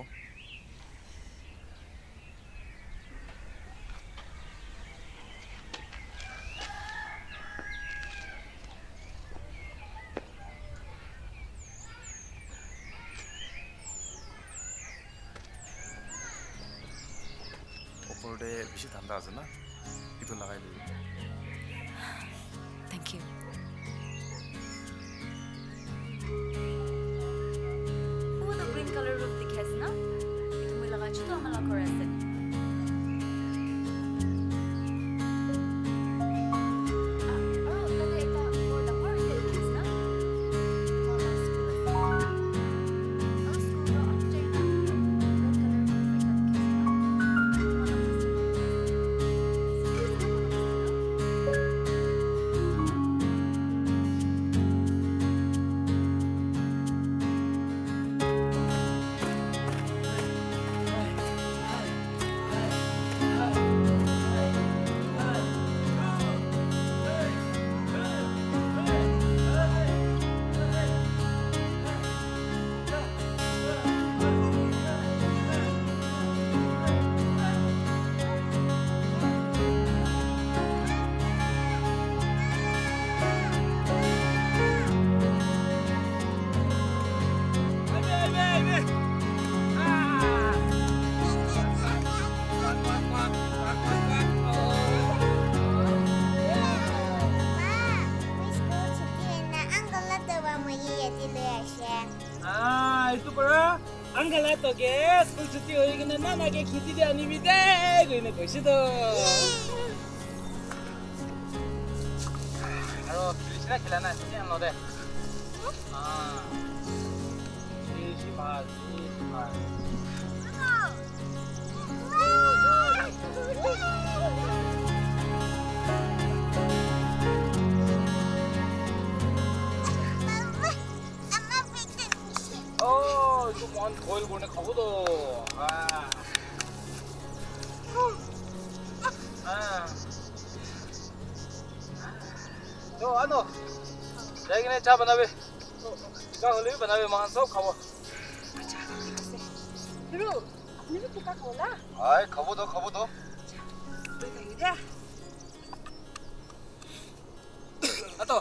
ওপৰতে বেছি ঠাণ্ডা আছে না ইটো লাগাই লই Thank you. Oh, the green color roof dikhas na? Ito mo ilagay chito amala korese. Itu para anggala to ke school chuti hoye gina nana ke khiti de ani bide goine koise to aro kilisna khilana se an lode shi bhal Oh, itu mohon boil gune khabo to. Yo, ano? Jai cha banabe. Ka holi banabe mahan sab khabo. Guru, apni bhi pika khola. Ai, khabo to. Ya. Ato.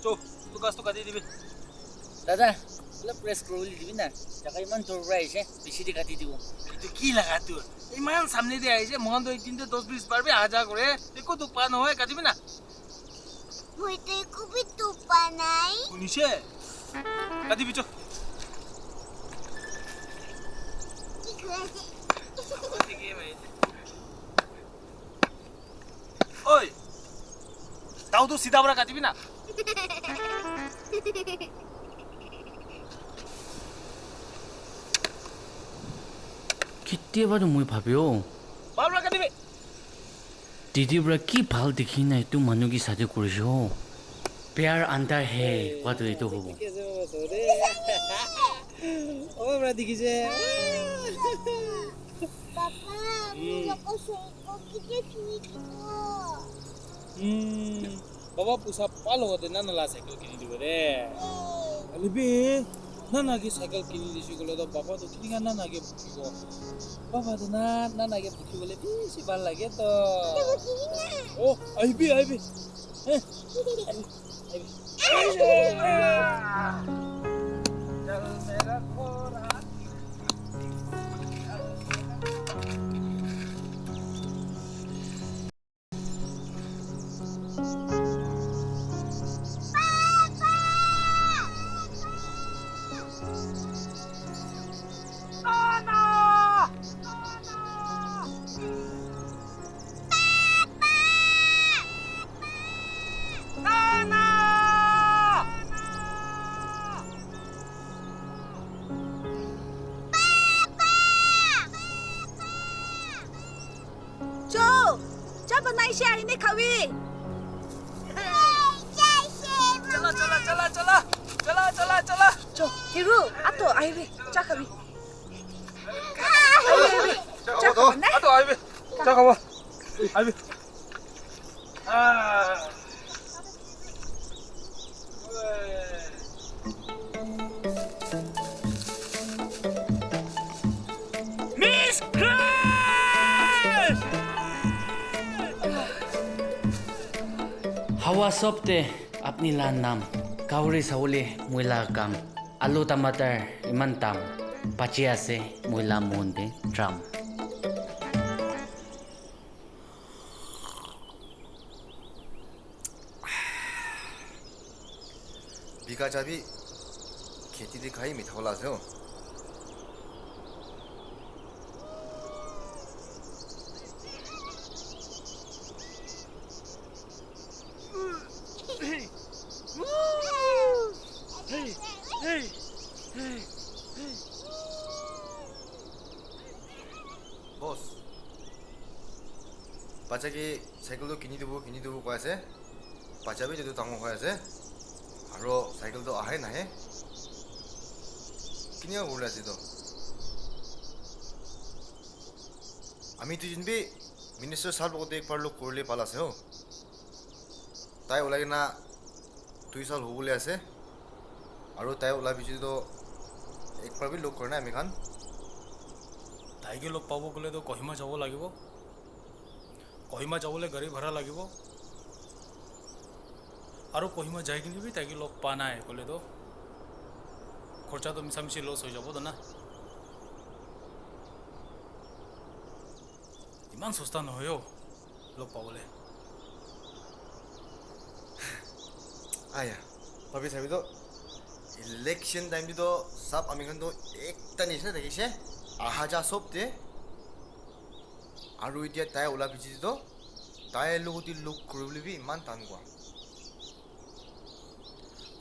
Chu, tugas to kadi dibi. Dada, la press scroll dibi na. Jakai man to rise বেশি দি কাটি দিব itu কি লাগা tu iman samne de aise mohan do 3 10 20 bar be aja kore eko dupa no hoy kadibi na moi to eko bhi dupa nai kunise kadibi cho oi tau tu sida bara kadibi na কেতিয়াবা মই ভাবিও বাবলা কাটিবে दीदी बरा की भाल देखी ना तू मनु की शादी करिसो प्यार अंदर है वा तो एतो होबो ओ बरा दिखिसे पापा मुझको सेको किते छुई बाबा पुसा पाल होते ना नला साइकिल किनी दिबो रे अलिबे নানাকে চাইকেল কিনি দিছোঁ গ'লে তো বাবাটো কিনিকা নানাকে ভুকিব বাবাটো নানাকে ভুকিবলৈ বেছি ভাল লাগে তো অ' আহিবি আহিবি Hawa sopte apni lan nam kauri sauli muila kam alu tamatar iman tam pachi ase muila monde drum 비가 잡이 खेती दिखाई मिठावला से हो বস বাচ্চাকে সাইকেলটো কিনি দিব কৈ আছে বাচ্চাবি যদি ডাঙৰ হৈ আছে আৰু সাইকেলটো আহে নাহে কিনিও ওলাই আছে তো আমি দুজনবি মিনিষ্টাৰ সাহেব লগতে একবাৰ লোক কৰিলে পাল আছে हो তাই ওলাই না 2 সাল হ'বলৈ আছে আৰু তাই ওলাই বিচি তো একবাৰ বি লোক কৰা নাই আমি খান তাইকে লগ পাব গ'লে তো কহিমা যাব লাগিব কহিমা যাবলৈ গাড়ী ভাড়া লাগিব আৰু কহিমা যাই কিনি বি তাইকে লগ পা নাই ক'লে তো খৰচাটো মিছামিছি লছ হৈ যাব তো না ইমান সস্তা নহয় লগ পাবলৈ আয়া ভাবি চাবি তো ইলেকশ্যন টাইম তো সব আমি খান তো একটা নিচিনা দেখিছে আহা যা সব দে আৰু এতিয়া তাই ওলা বিচি তো তাই লগতে লোক কৰিবলৈ বি ইমান টান কোৱা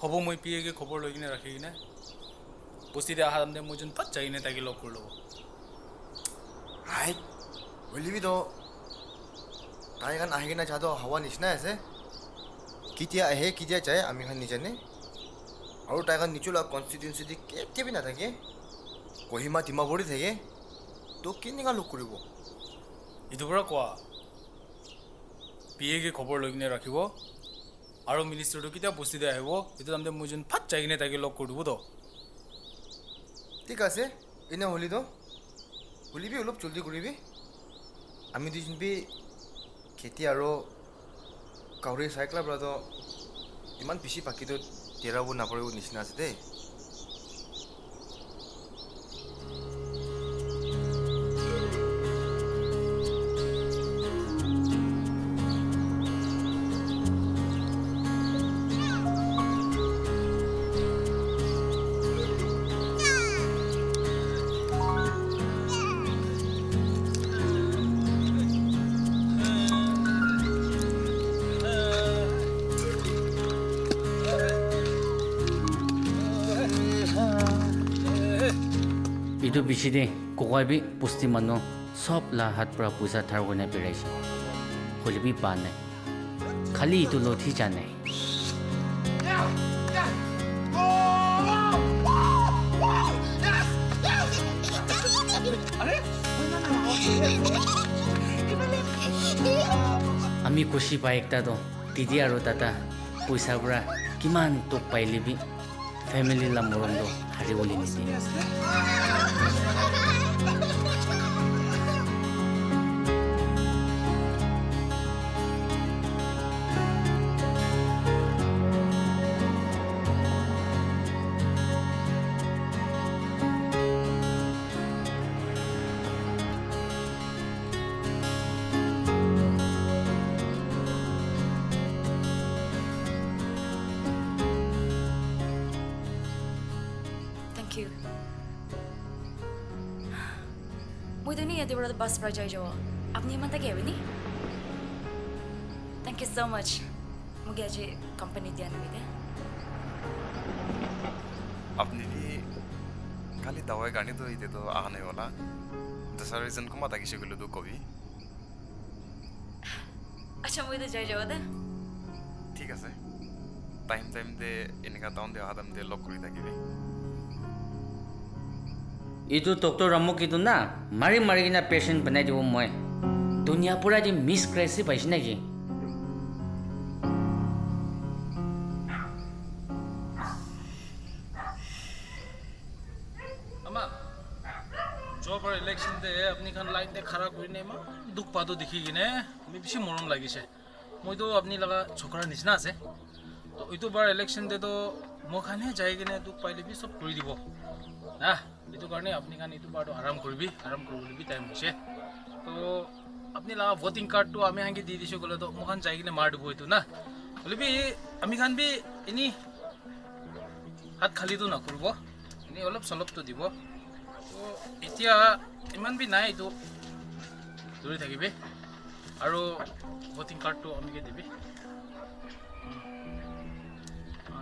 হ'ব মই পিয়েকে খবৰ লৈ কিনে ৰাখি কিনে বস্তিতে আহা দাম দে মই যোন পাত যাই কিনে তাকে লগ কৰি ল'ব হাই বুলিবি তো তাই খান আহি কিনে যাতো হাৱা নিচিনাই আছে কেতিয়া আহে কেতিয়া যায় আমি খান নিজানে আৰু তাই খান নিচুলা কনষ্টিটুৱেঞ্চি দি কেতিয়াবি নাথাকে কহিমা ডিমাপুৰী থাকে তো কেনেকুৱা লোক কৰিব ইটোৰ পৰা কোৱা পিয়েকে খবৰ লৈ কিনে ৰাখিব আৰু মিনিষ্টাৰটো কেতিয়া বস্তিতে আহিব এইটো দাম দে মই যোন ফাট যাই কিনে তাকে লগ কৰি দিব তো ঠিক আছে এনে হলি তো বুলিবি অলপ জলদি কৰিবি আমি দুজনবি খেতি আৰু কাউৰী চাইকেলৰ পৰা তো ইমান বেছি বাকীটো তেৰাব নাপাৰিব নিচিনা আছে দেই Itu bisi de kokoi bi pusti mano sop la hat pra pusa thar gona biraisi holi bi pa nai khali itu lo thi jane ami koshi pa ekta do didi aro tata puisa bra kiman tok pailibi family la morom do হাৰিবলৈ নিদিয়ে the bus project jo apni man tak hebi ni thank you so much muge aje company diya nahi de apni bhi kali dawai gani to ite to aa nahi wala दूसरा reason को मत आगे गुलो दो कभी अच्छा मुझे तो जाए जाओ दे ठीक है सर टाइम दे इनका टाउन दे आदम दे लॉक करी ताकि इतो डॉक्टर रामो की तो ना मारी की ना पेशेंट बनाई दे वो मैं दुनिया पूरा जी मिस क्राइसिस पाइस ना जी अम्मा जो पर इलेक्शन दे अपनी खान लाइन दे खरा कोई नहीं मां दुख पातो दिखी गिने मैं बिशी मोरम लगी से मैं तो अपनी लगा छोकरा निचना से तो इतो बार इलेक्शन दे तो मोखाने जाएगी ने दुख पाइले भी सब कर दिबो ना इतो करने अपनी खान इतो बार तो आराम करबी भी टाइम होसे तो अपनी लगा वोटिंग कार्ड तो आमी हांगे दी दिसो गले तो मोखान जाएगी ने मार दिबो इतो ना बोले भी आमी खान भी इनी हाथ खाली तो ना करबो इनी অলপ সলপ তো দিব তো এতিয়া ইমান বি নাই তো দূরে থাকিবে আৰু ভোটিং কাৰ্ডটো আমিকে দিবি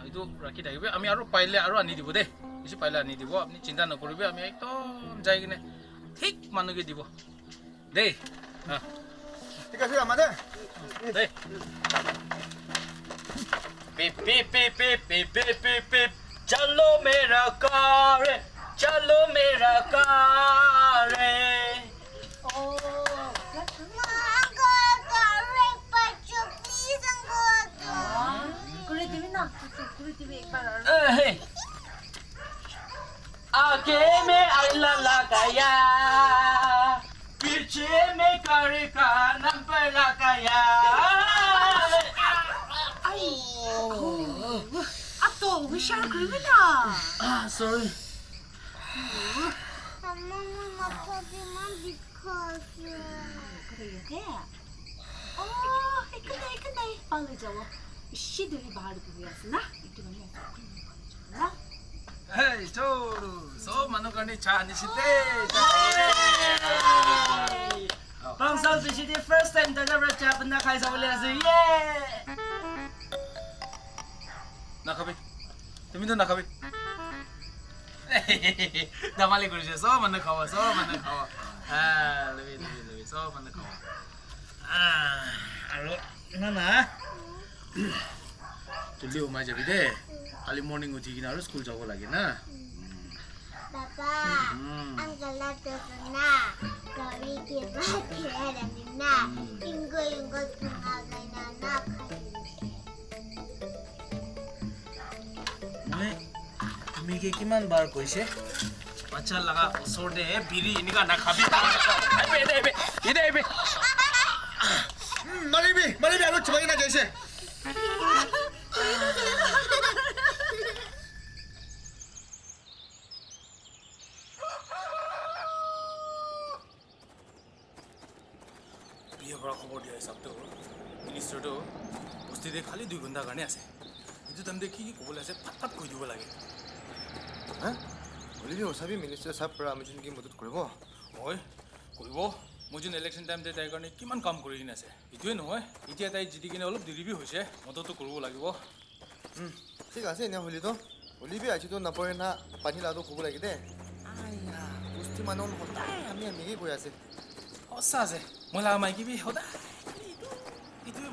এইটো ৰাখি থাকিবে আমি আৰু পাইলে আৰু আনি দিব দে কিছু পাইলে আনি দিব আপুনি চিন্তা নকৰিবে আমি একদম যাই কিনে ঠিক মানুহকে দিব দে ঠিক আছে আমাদের দে পিপ পিপ পিপ পিপ পিপ পিপ पिप चलो मेरा कार चलो मेरा कार आगे में अल्लाह लगाया पीछे में कार का नंबर लगाया अब तो होशियार करीबी ना sorry Mama माथा दिमाग दिखासे 그래야 돼? 이끈다 빨리 자와 시들이 바로 그랬으나 이쪽은 나 Hey, Choru! So, mano karni cha nisite! Bang Sao this is the first time that ever happened na kai sa wala sa yeah! Nakabi. Tumi to nakabi. Damali kuri so mano khawa. Lebi so mano khawa. Aro na. Jodi umai jabi de. Kali morning uthi kina aru school jabo lage na. Papa, ang galat ko na. Kami kita kaya na. Inggo pangagay na anak. Mike kiman bar koise? Bacha laga osor de biri inika na khabi. Ebe. Maribi alu chubagi na jaise. खबर दिया हिसाब तो minister तो बस्ती दे खाली 2 घंटा गाने आसे इतो तम देखि कि कोबले आसे फटफट कइ दिबो लागे हां बोली भी ओसाबी मिनिस्टर साहब पर आमिजन की मदद करबो ओय करबो मुजुन इलेक्शन टाइम दे ताइ करने किमान काम करि किन आसे इतोय নহয় इतिया ताइ जिति किने অলপ দেৰি হৈছে মদত তো করব লাগিব ঠিক আছে এনে হলি তো হলি भी আজি তো নপৰে না পানী লাদো খুব লাগি দে আয়া বস্তি মানুহ হতাই আমি কি কৈ আছে অসা আছে মলা মাইকি বি হদা ইতোয়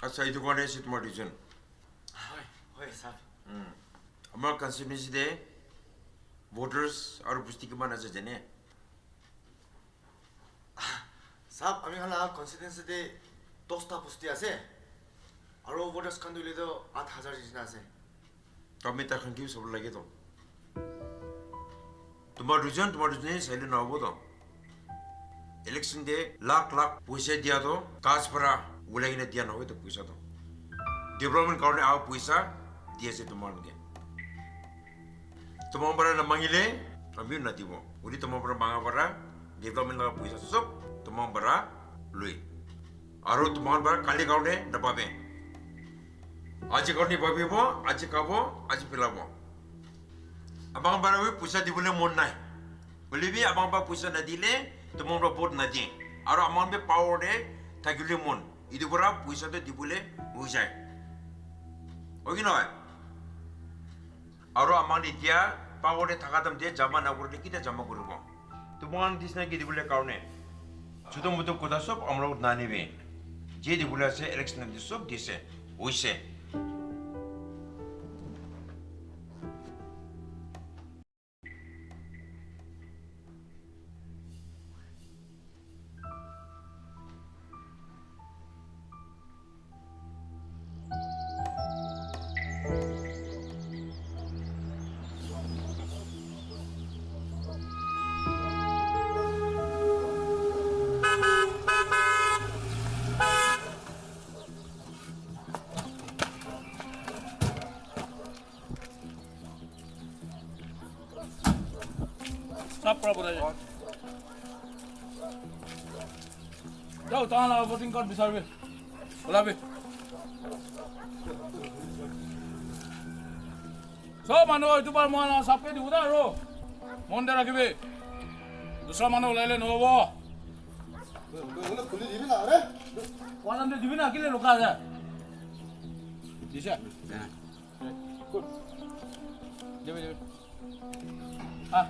আচ্ছা এইটো কাৰণে আছে তোমাৰ দুজন হয় স্যাৰ আমাৰ কনস্টিটিউয়েন্সিতে ভোটাৰ্স আৰু পুষ্টি কিমান আছে জানে স্যাৰ আমি খালা কনস্টিটিউয়েন্সিতে 10টা পুষ্টি আছে আৰু ভোটাৰ্স খান দিলে তো 8000 নিচিনা আছে তুমি তাৰ সংখ্যাও চাব লাগে তো তোমাৰ দুজনে চাইলে নহ'ব তো ইলেকশন ডে লাখ পইচা দিয়া তো কাজ পৰা ওলাই কিনে দিয়া নহয় তো পইচা তো ডেভেলপমেন্ট কাৰণে আৰু পইচা দি আছে তোমালোকে তোমাৰ পৰা নামাগিলে আমিও নাদিব যদি তোমাৰ পৰা মাঙা পৰা ডেভেলপমেন্ট লগা পইচা চব তোমাৰ পৰা লৈ আৰু তোমাৰ পৰা কালি কাৰণে নাপাবে আজি কাৰণে ভাবিব আজি খাব আজি পেলাব আমাৰ পৰা পইচা দিবলৈ মন নাই বুলিবি আমাৰ পৰা পইচা নাদিলে তোমাৰ পৰা ভোট নাদিয়ে আৰু আমাৰ পাৱাৰে থাকিলে মন ইটো পৰা পইচাটো দিবলৈ হৈ যায় হয় কি নহয় আৰু আমাৰ এতিয়া পাৱাৰে থকা টাইমতে জমা নকৰিলে কেতিয়া জমা কৰিব তোমাৰ নিচিনা কি দিবলৈ কাৰণে ছোট মোটো কথা সব আমরা নানিবে যে দিবলৈ আছে ইলেকশন সব দিছে হৈছে सब पूरा पूरा जाओ ताला वोटिंग कार्ड बिसार बे बोला बे सब मानो इतु पर मोना सबके दिउदा रो मन दे राखिबे दूसरा मानो लाइले नहबो ओले खुली दिबि ना रे वालन दे दिबि ना किले रोका जा दिशा गुड देबे हां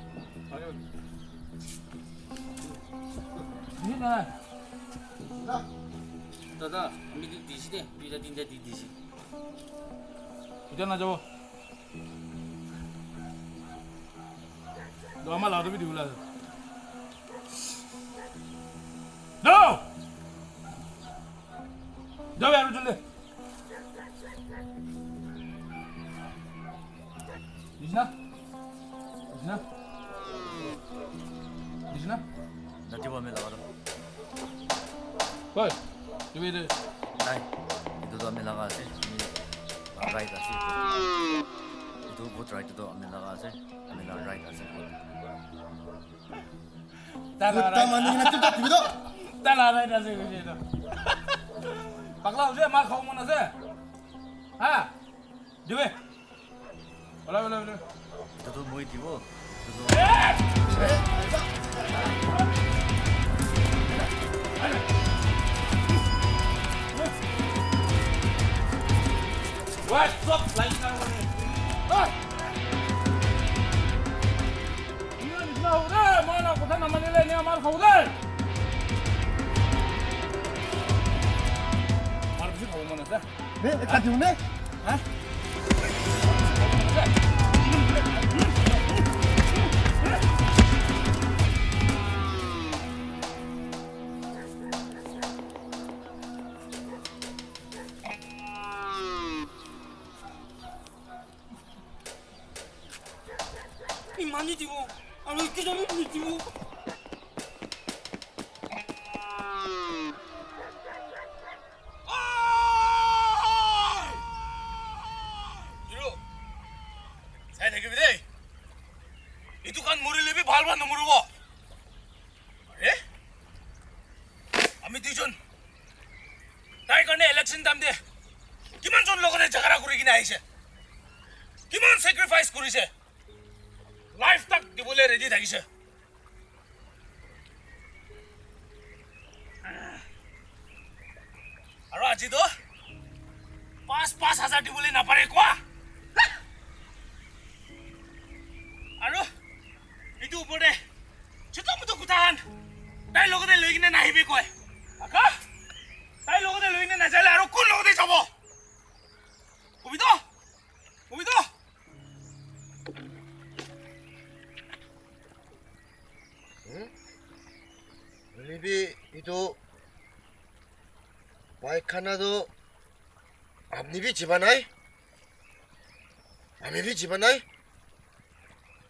दादा আমি দিছি দে দুইটা তিনটা দি দিছি এটা না যাব দমা লাউড বি দিউলা নো যাও यार জলদি দিছনা দিছনা দিছনা নাতি বমে লাগারো কই তুমি দে নাই itu do আমি লাগা আছে আমি রাইট আছে itu ভোট রাইট তো আমি লাগা আছে আমি লাগা রাইট আছে তালা মানে না তুই দিবি তো তালা রাইট আছে কইছে তো পাগলা হইছে মা খাও মন আছে হ্যাঁ দিবে বলা বলা বলা itu তো মই দিব What's up, like now? Hey! You know that, man. I'm going to Manila. I'm going to go there. I'm going to go there. Hey, what are you doing? Huh? 많이 뛰고 아니 이렇게 잘해 뛰고 이로 잘 되게 비대 이 두칸 모르려비 발반 넘으르고 그래? আমি দুইজন তাই কাৰণে ইলেকশন দাম দে কিমান জন লগতে ঝগড়া কৰি কিনে আহিছে কিমান স্যাক্ৰিফাইস কৰিছে লাইফ তাক দিবলৈ ৰেডি থাকিছে আৰু আজি তো 5,000 দিবলৈ নাপাৰে কোৱা আৰু ইটো ওপৰতে ছোট মোটো গুটাহান তাই লগতে লৈ কিনে নাহিবি কয় আকা তাই লগতে লৈ কিনে নাযালে আৰু কোন লগতে যাব पायखाना तो आपने भी जीवन है हमें भी जीवन है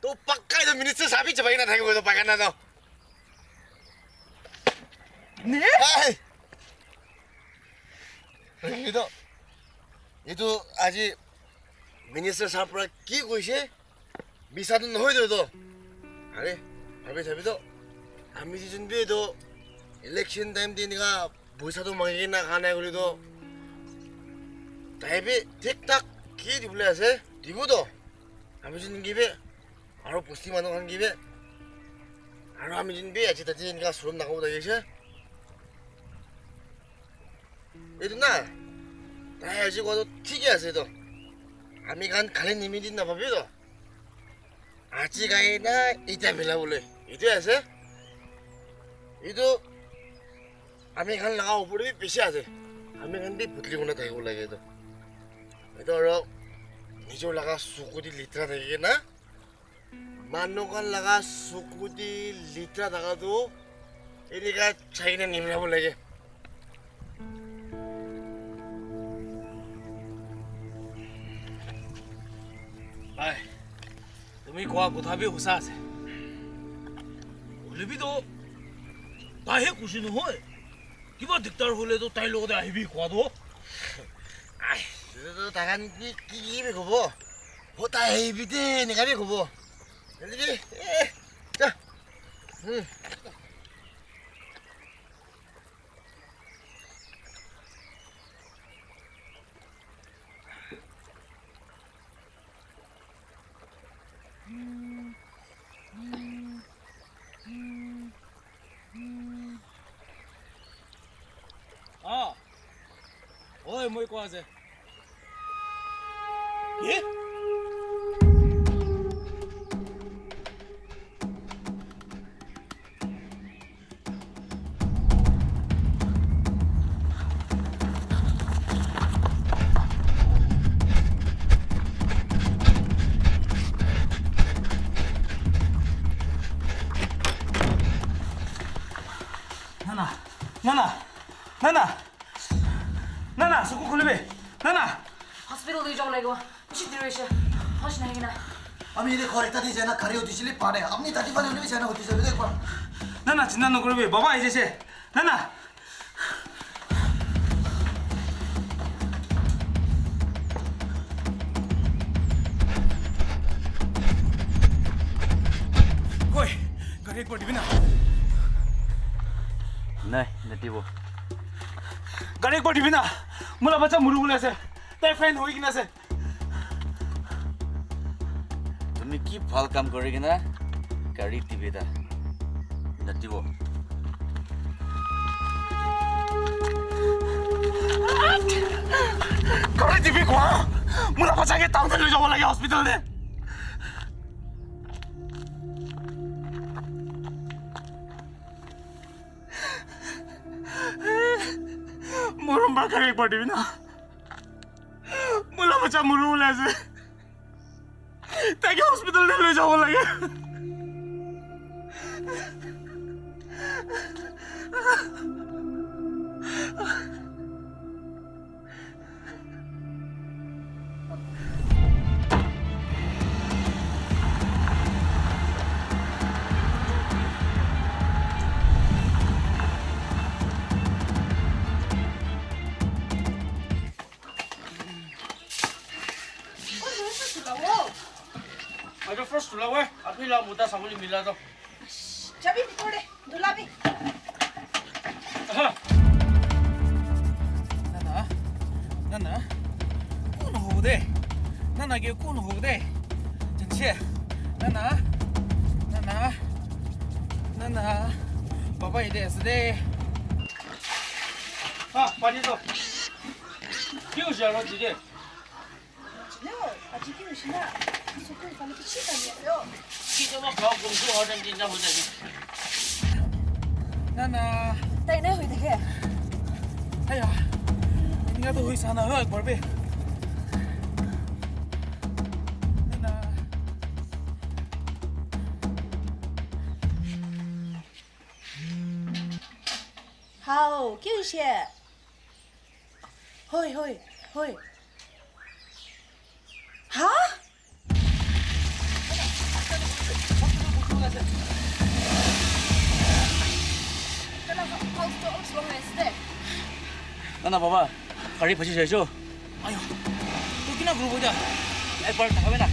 तो पक्का तो मिनिस्टर साहब ही जबाई ना था वो तो पायखाना तो नहीं ये तो आज मिनिस्टर साहब पर की कोई से बिसार तो नहीं तो अरे अभी तो हमें जिन भी तो इलेक्शन टाइम दिन का पैसा तो मांगे ना खाना है तो ताई भी ठीक ठाक की दिबले ऐसे दिबो तो हमें जिन की भी और पुष्टि मानो खान की भी और हमें जिन भी अच्छी तरह इनका सुरम ना हो तो ये itu na, tayo sih gua tuh tiga sih tuh, kami kan kalian nimidin apa begitu, aci kayaknya itu bila boleh, itu ya sih, itu kami kan laga upur itu bisa sih, kami kan di putri guna tayo lagi itu orang nijo laga suku di litra lagi na, mano kan laga suku di litra taga tuh, ini kan China nimila boleh 아이, तुम्ही कोआ कुथा भी हुसा से बोले भी तो काहे खुशी न होए कि वो दिक्कत होले तो ताई लोग दे आई भी कोआ दो आई तो ताकन की भी कोबो होता है भी दे निका भी कोबो जल्दी भी जा 아, 어이 뭐 입고 하세? 예? 나나 수고 걸리베 나나 हॉस्पिटल ले जाओ लगेगा कुछ देर से होश नहीं ना अभी ये करेक्ट थी जाना खरी होती चली पाड़े अपनी ताटी वाले भी जाना होती चली देख पा नाना चिंता न करो बे बाबा ऐसे से नाना कोई गाड़ी एक पड़ी भी ना नहीं नहीं वो गाड़ी एक पड़ी भी ना मुला बच्चा मुरु मुला से ताई फैन होई कि ना से तुम्हें की फाल काम करेगी ना गाड़ी टिपेदा नहीं वो गाड़ी टिपे को मुला बच्चा के टाउन ले जाओ लगे हॉस्पिटल में मुरुम बाकर एक पड़ी भी ना मुला बच्चा मुरु मुला से ताकि हॉस्पिटल में ले जाओ लगे 아저 first 둘라고 해. 앞이라 못다 사물이 밀라도. 자비 그래. 둘라비. 나나 꾸노 호데 나나게 꾸노 호데 전체 나나 바바 이데스데 아 빠지도 키우시아로 지게 아직 키우시나 속을 가면 치다니요 키도가 더 공부 어떤 진짜 보자니 나나 ताइने हुई देखे 아야 니가 또 हुई साना हो एक बार बे हाओ क्यों से Hoi, hoi, hoi. Hah? Nana Baba, kari pasi sejo. Ayo, tu kena guru boja. Ekbar tahu na.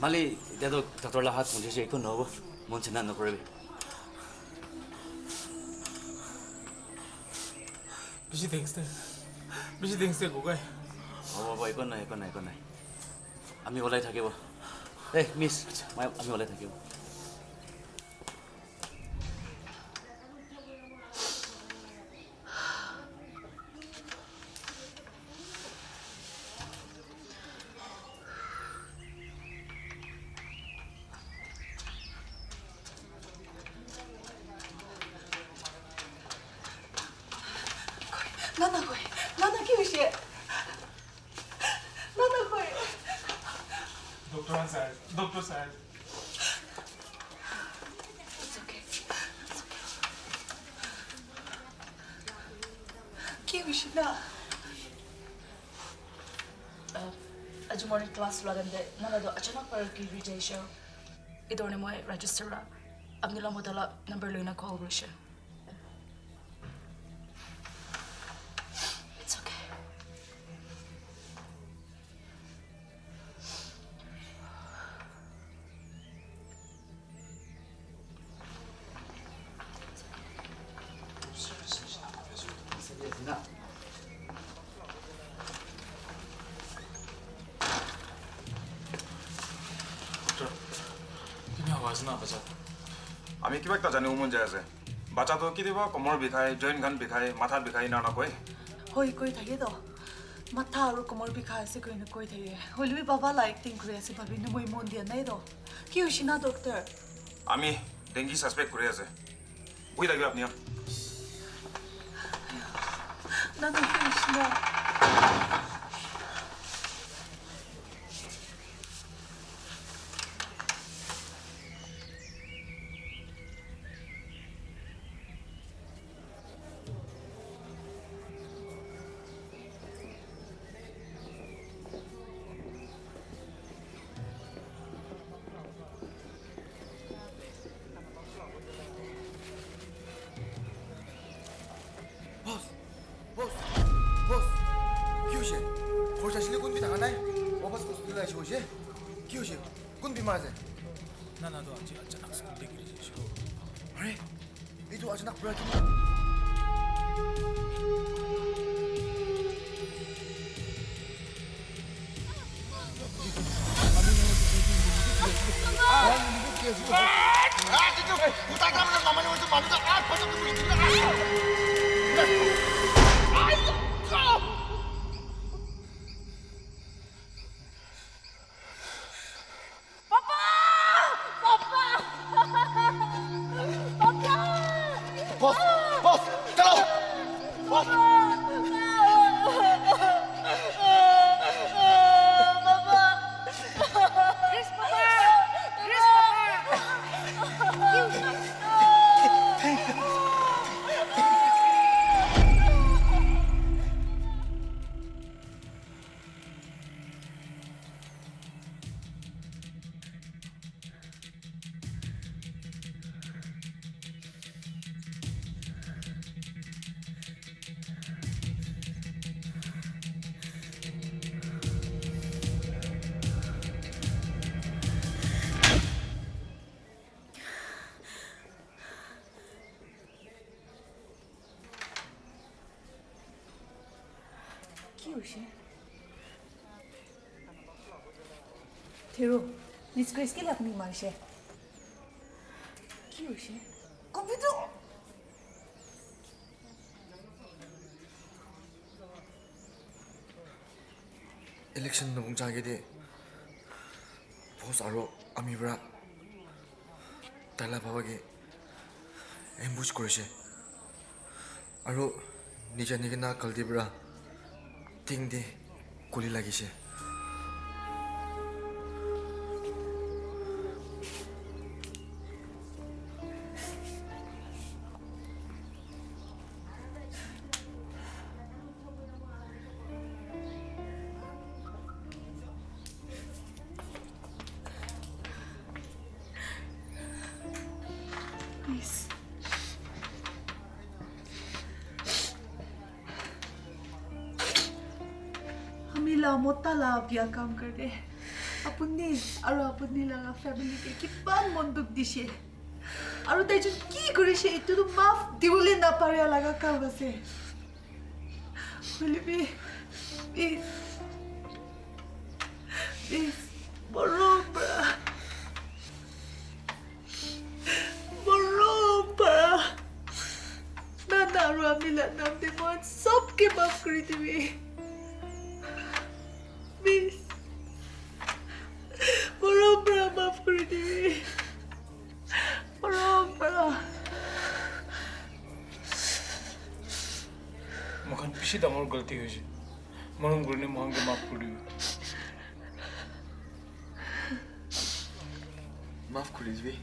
Mali, dia tu doktor lahat mungkin saya ikut nopo, mungkin nak nopo lebih. Bisi thanks deh kau. Oh, baik ikut naik. Ami oleh tak kau. Miss, ami oleh tak kau. Doctor Sahib. It's okay. क्या विषय ना? आज morning class लगने ना तो अचानक पर की rejection इधर ने मैं रजिस्टर ला अपने ला मोदला नंबर लेना कॉल करूँ It's okay. আমি কিবা একটা জানিব মন যায় আছে বাচ্চাটো কেতিয়াবা কমৰ বিষাই জইন গান বিষাই মাথাত বিষাই না নকয় হই কৈ থাকে তো মাথা আৰু কমৰ বিষাই আছে কৈ না কৈ থাকে হলিবি বাবা লাইক থিং কৰি আছে ভাবি ন মই মন দিয়া নাই তো কি হৈছে না ডক্টৰ আমি ডেঙ্গি সাসপেক্ট কৰি আছে বুই লাগিব আপনি না না কি হৈছে না হৈছে থেৰো ডিসগ্ৰেস কেলে আপুনি মাৰিছে কি হৈছে কবিটো ইলেকশন নবুং জাগেদে বস আৰু আমিবৰা তাইলা বাবাগে এম্বুশ কৰিছে আৰু নিজে নিজে না কলদিবৰা টিং দে গুলি লাগিছে मोटा लाभिया काम कर दे अपनी और अपनी लगा फैमिली के कितना मन दुख दिशे और तेजन की करिशे इतु तो माफ दिवले ना पारे लगा काम बसे बोले भी बरोबर ना रो मिला नाम दे मन सबके माफ करी थी Please. Borombra maaf kori dibi. Borombra. Mohan pishi damar galti hoise. Manum gurne mohan ke maaf kori. Maaf kori dibi.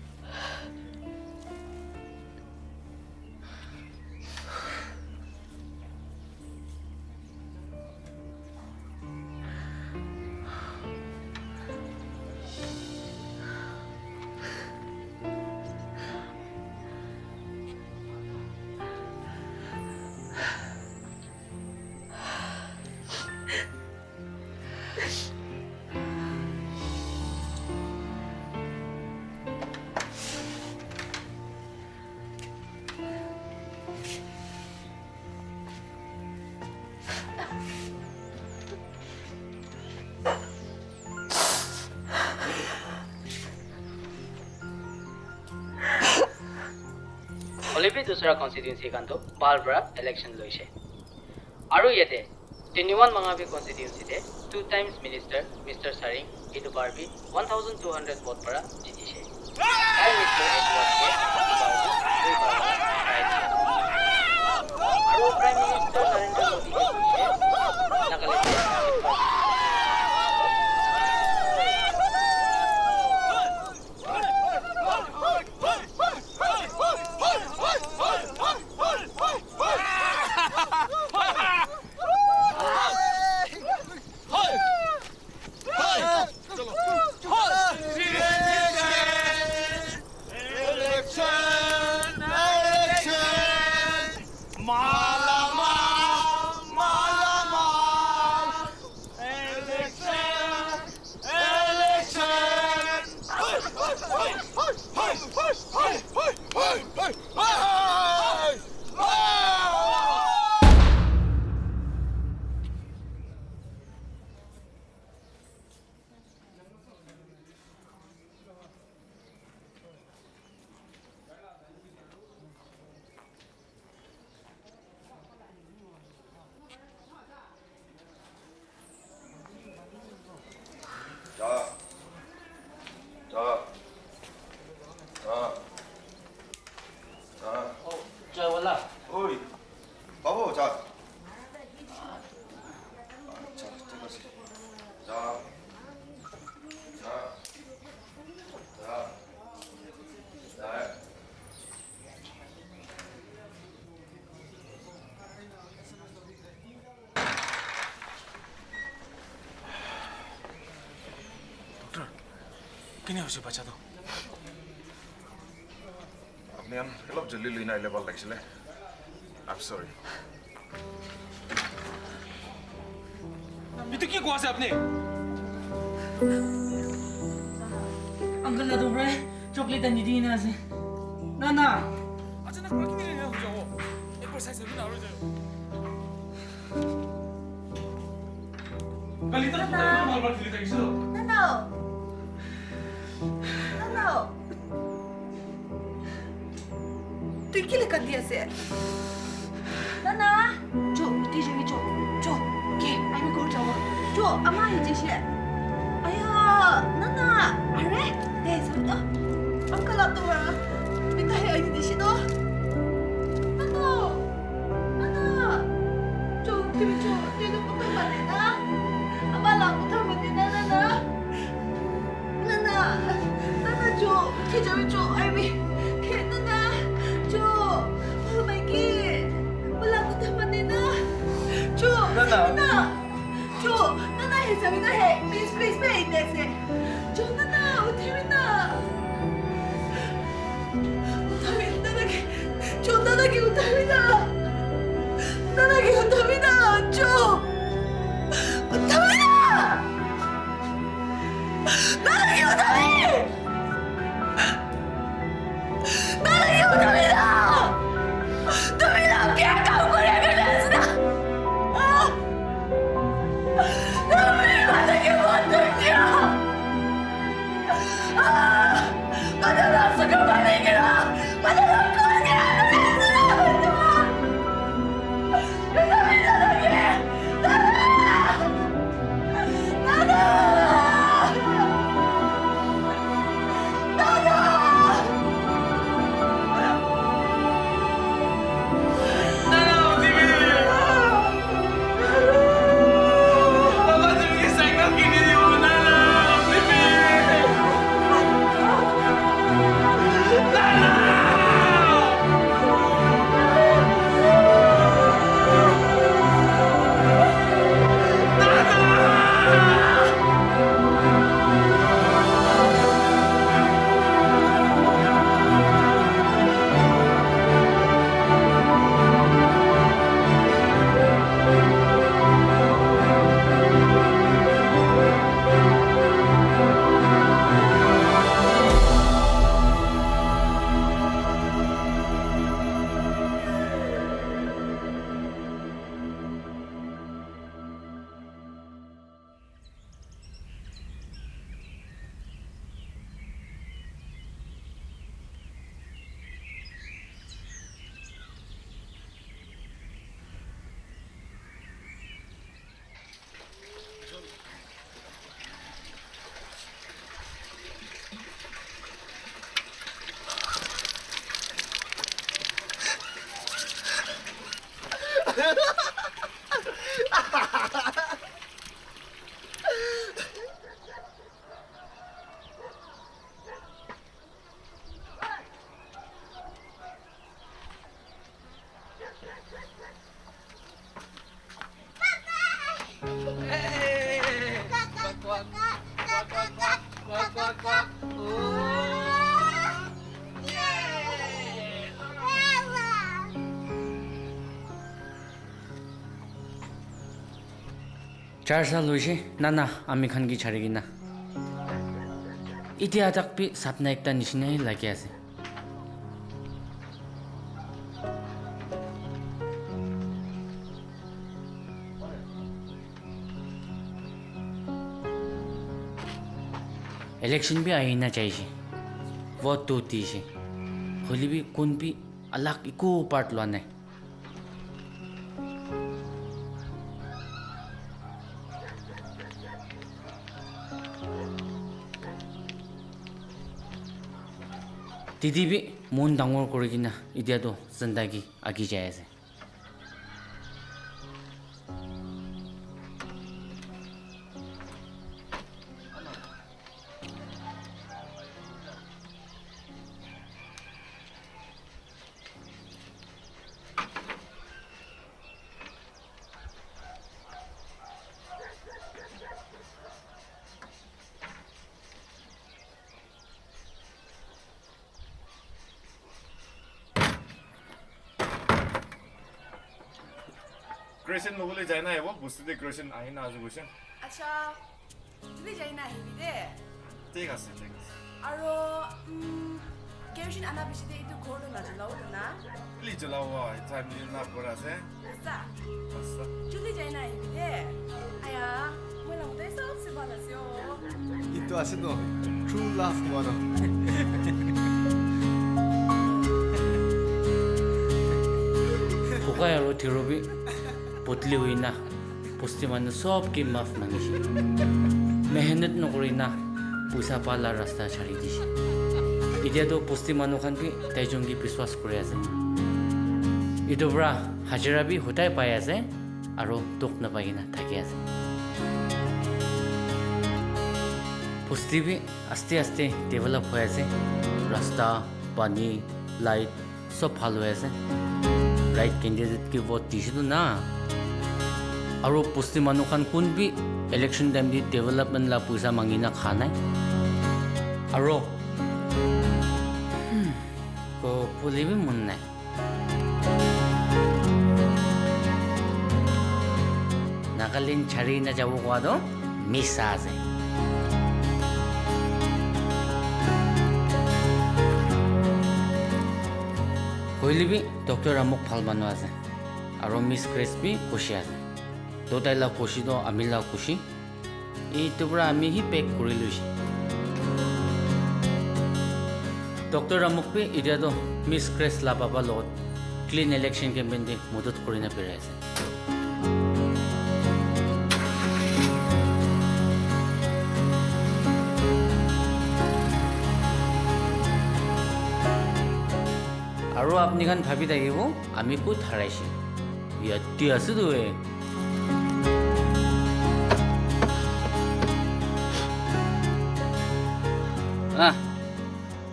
Olivia दूसरा constituency kan to Balbra election loise. Aru yete 21 mangabi constituency de 2 times minister Mr. Saring idu barbi 1200 vote para jitise. Prime Minister Edward ke Aru Prime Minister Narendra Modi ke nakale किने होइसे बच्चा तो अपने हम help जल्दी लेना level लक्षले I am sorry इतु के गोवा से अपने अंकल ना दोबरे चॉकलेट नहीं दी ना से ना अचानक पलक नहीं हो जाओ एक बार साइज भी ना हो जाए কালি তাক মালবাৰ খেলি থাকিছো Nana. Nana. তুই কি লেখা দিয়েছে Nana. Jo, DJ Jo. Jo. Ke, আমি ঘর যাব Jo, আমার এসেছে আয়া Nana. আরে এই সরো আঙ্কেল আতোরা মিতা হে আই দিছি তো Nana. Nana. Jo, তুমি Jo, তুই তো কথা মানে না Abala কথা মানে না Nana. Nana. Nana Jo, কি যাবে Jo, আমি কে Nana. Jo, oh my god. Wala কথা মানে না Jo, Nana. Jo, Nana হে যাবে না হে. Please, please, wait, that's it. Jo, Nana, উঠিবি না. উঠাবি Nana কে. Jo, Nana কে উঠাবি না. Nana কে উঠাবি না. Jo. উঠাবি না. Nana কে উঠাবি. Nana কে উঠাবি না. তুমি না কে কাম করে গেছিস না. তুমি আমাকে বন্ধ কিয়া. Mana rasa kau balik kira. Mana aku kira. Kita bisa lagi. Nana. चार साल हुई नाना आमी खान की छाड़ेगी ना इतिहा तक भी सपना एक निश्चित ही लगे ऐसे इलेक्शन भी आई ना चाहिए वो तो तीसे होली भी कौन भी अलग इको पार्ट लाने दीदी भी मन डांगर करेगी ना इतना तो जिंदगी आगे जाए से Christian নহলে যায় না এব বস্তুতে Christian আহি না আজু গৈছে আচ্ছা তুমি যাই না আহিবি দে ঠিক আছে আৰু কেৰচিন আনা পিছতে এইটো ঘৰটো নাজলাও না প্লিজ জ্বলাও টাইম দিন না পৰ আছে আচ্ছা জলদি যাই না আহিবি দে আয়া মই itu asyik tuh true love mana Bukai aro thirobi potli hui na posti manu sob ki maaf mangishi mehnat nokori na puisa pala rasta chari dishi idia to posti manu khan bi taijongi biswas kori ase itu bra hajira bi hotai pai ase aro tok na pai na thaki ase posti bi aste aste develop hoy ase rasta pani light sob bhal hoy ase right candidate ki vote disilu na aro posti manu khan kun bi election time di development la puisa mangina khanai aro ko puli bi mun nai Nagalin chari na jawo ko do misa ase Hoili bi Dr. Amok Phalmano ase aro Miss Grace bi kushi ase Dodai la kushi do amila kushi itu bra ami hi pek kuri lushi Dr. Amok bi idia do Miss Grace la baba lot clean election campaign de modot kuri na pere ase Aro apni khan bhabi thakibo ami ko tharaisi yatti asu doe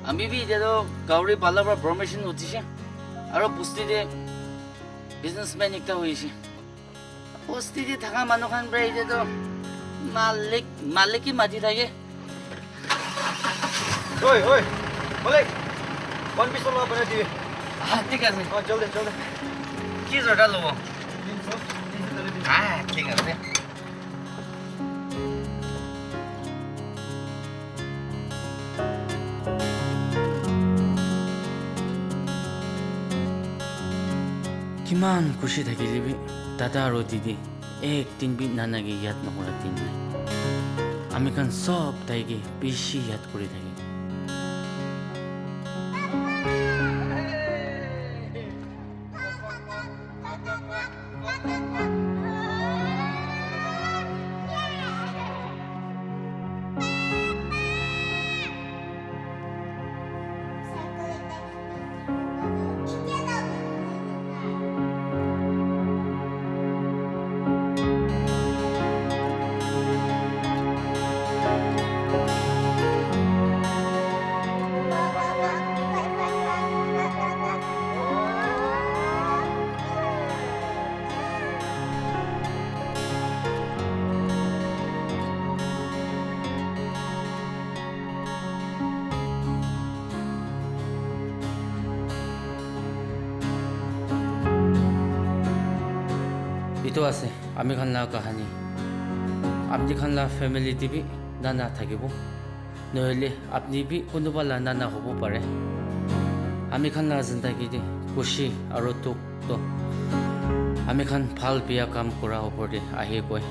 ami bi dedo gauri balabra promotion utishe aro pusti de businessman ekta hoishi pusti de thaka manu khan brai dedo malik ki mati thake oi Malik one piece lo bana diye ঠিক আছে চল দে কি জটা লব ঠিক আছে কিমান খুশি থাকিলিবি দাদা আৰু দিদি একদিন বি নানাগে ইয়াত নকৰা দিন নাই আমি কান সব তাইকে বেশি ইয়াদ কৰি থাকি Itu ase ami khan la kahani apni khan la family tibi nana thakibo noile apni bi kunuba la nana hobo pare ami khan la zindagi de kushi aro tuk to ami khan phal biya kam kora opore ahi koi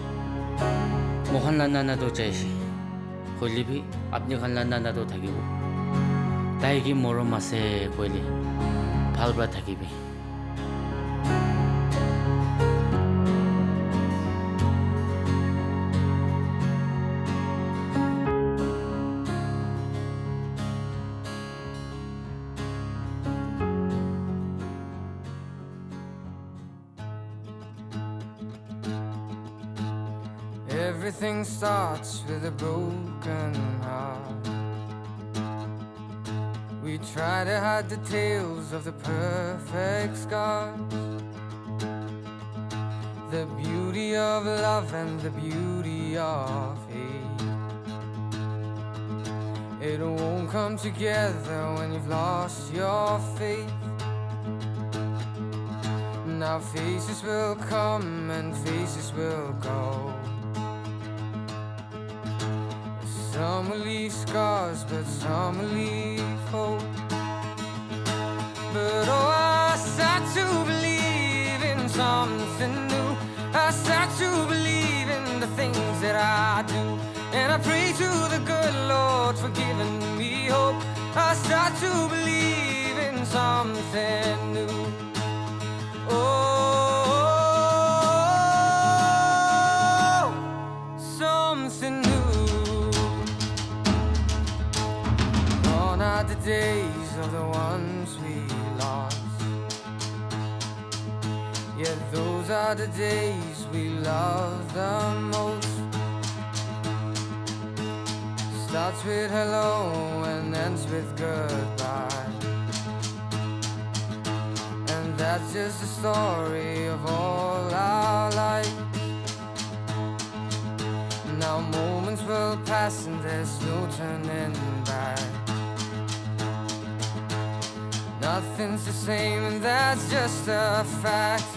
mohan la nana do chaishi holi bi apni khan la nana do thakibo tai gi morom ase koile phal bra thakibi Everything starts with a broken heart. We try to hide the tales of the perfect scars, the beauty of love and the beauty of hate. It won't come together when you've lost your faith. Now faces will come and faces will go. Some will leave scars, but some will leave hope. But oh, I start to believe in something new. I start to believe in the things that I do. And I pray to the good Lord for giving me hope. I start to believe in something new. Oh, something new. Gone are the days of the ones we lost. Yeah, those are the days we love the most. Starts with hello and ends with goodbye. And that's just the story of all our life. Now moments will pass and there's no turning back. Nothing's the same and that's just a fact.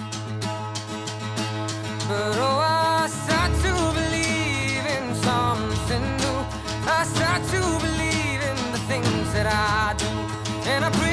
But oh, I start to believe in something new. I start to believe in the things that I do. And I pray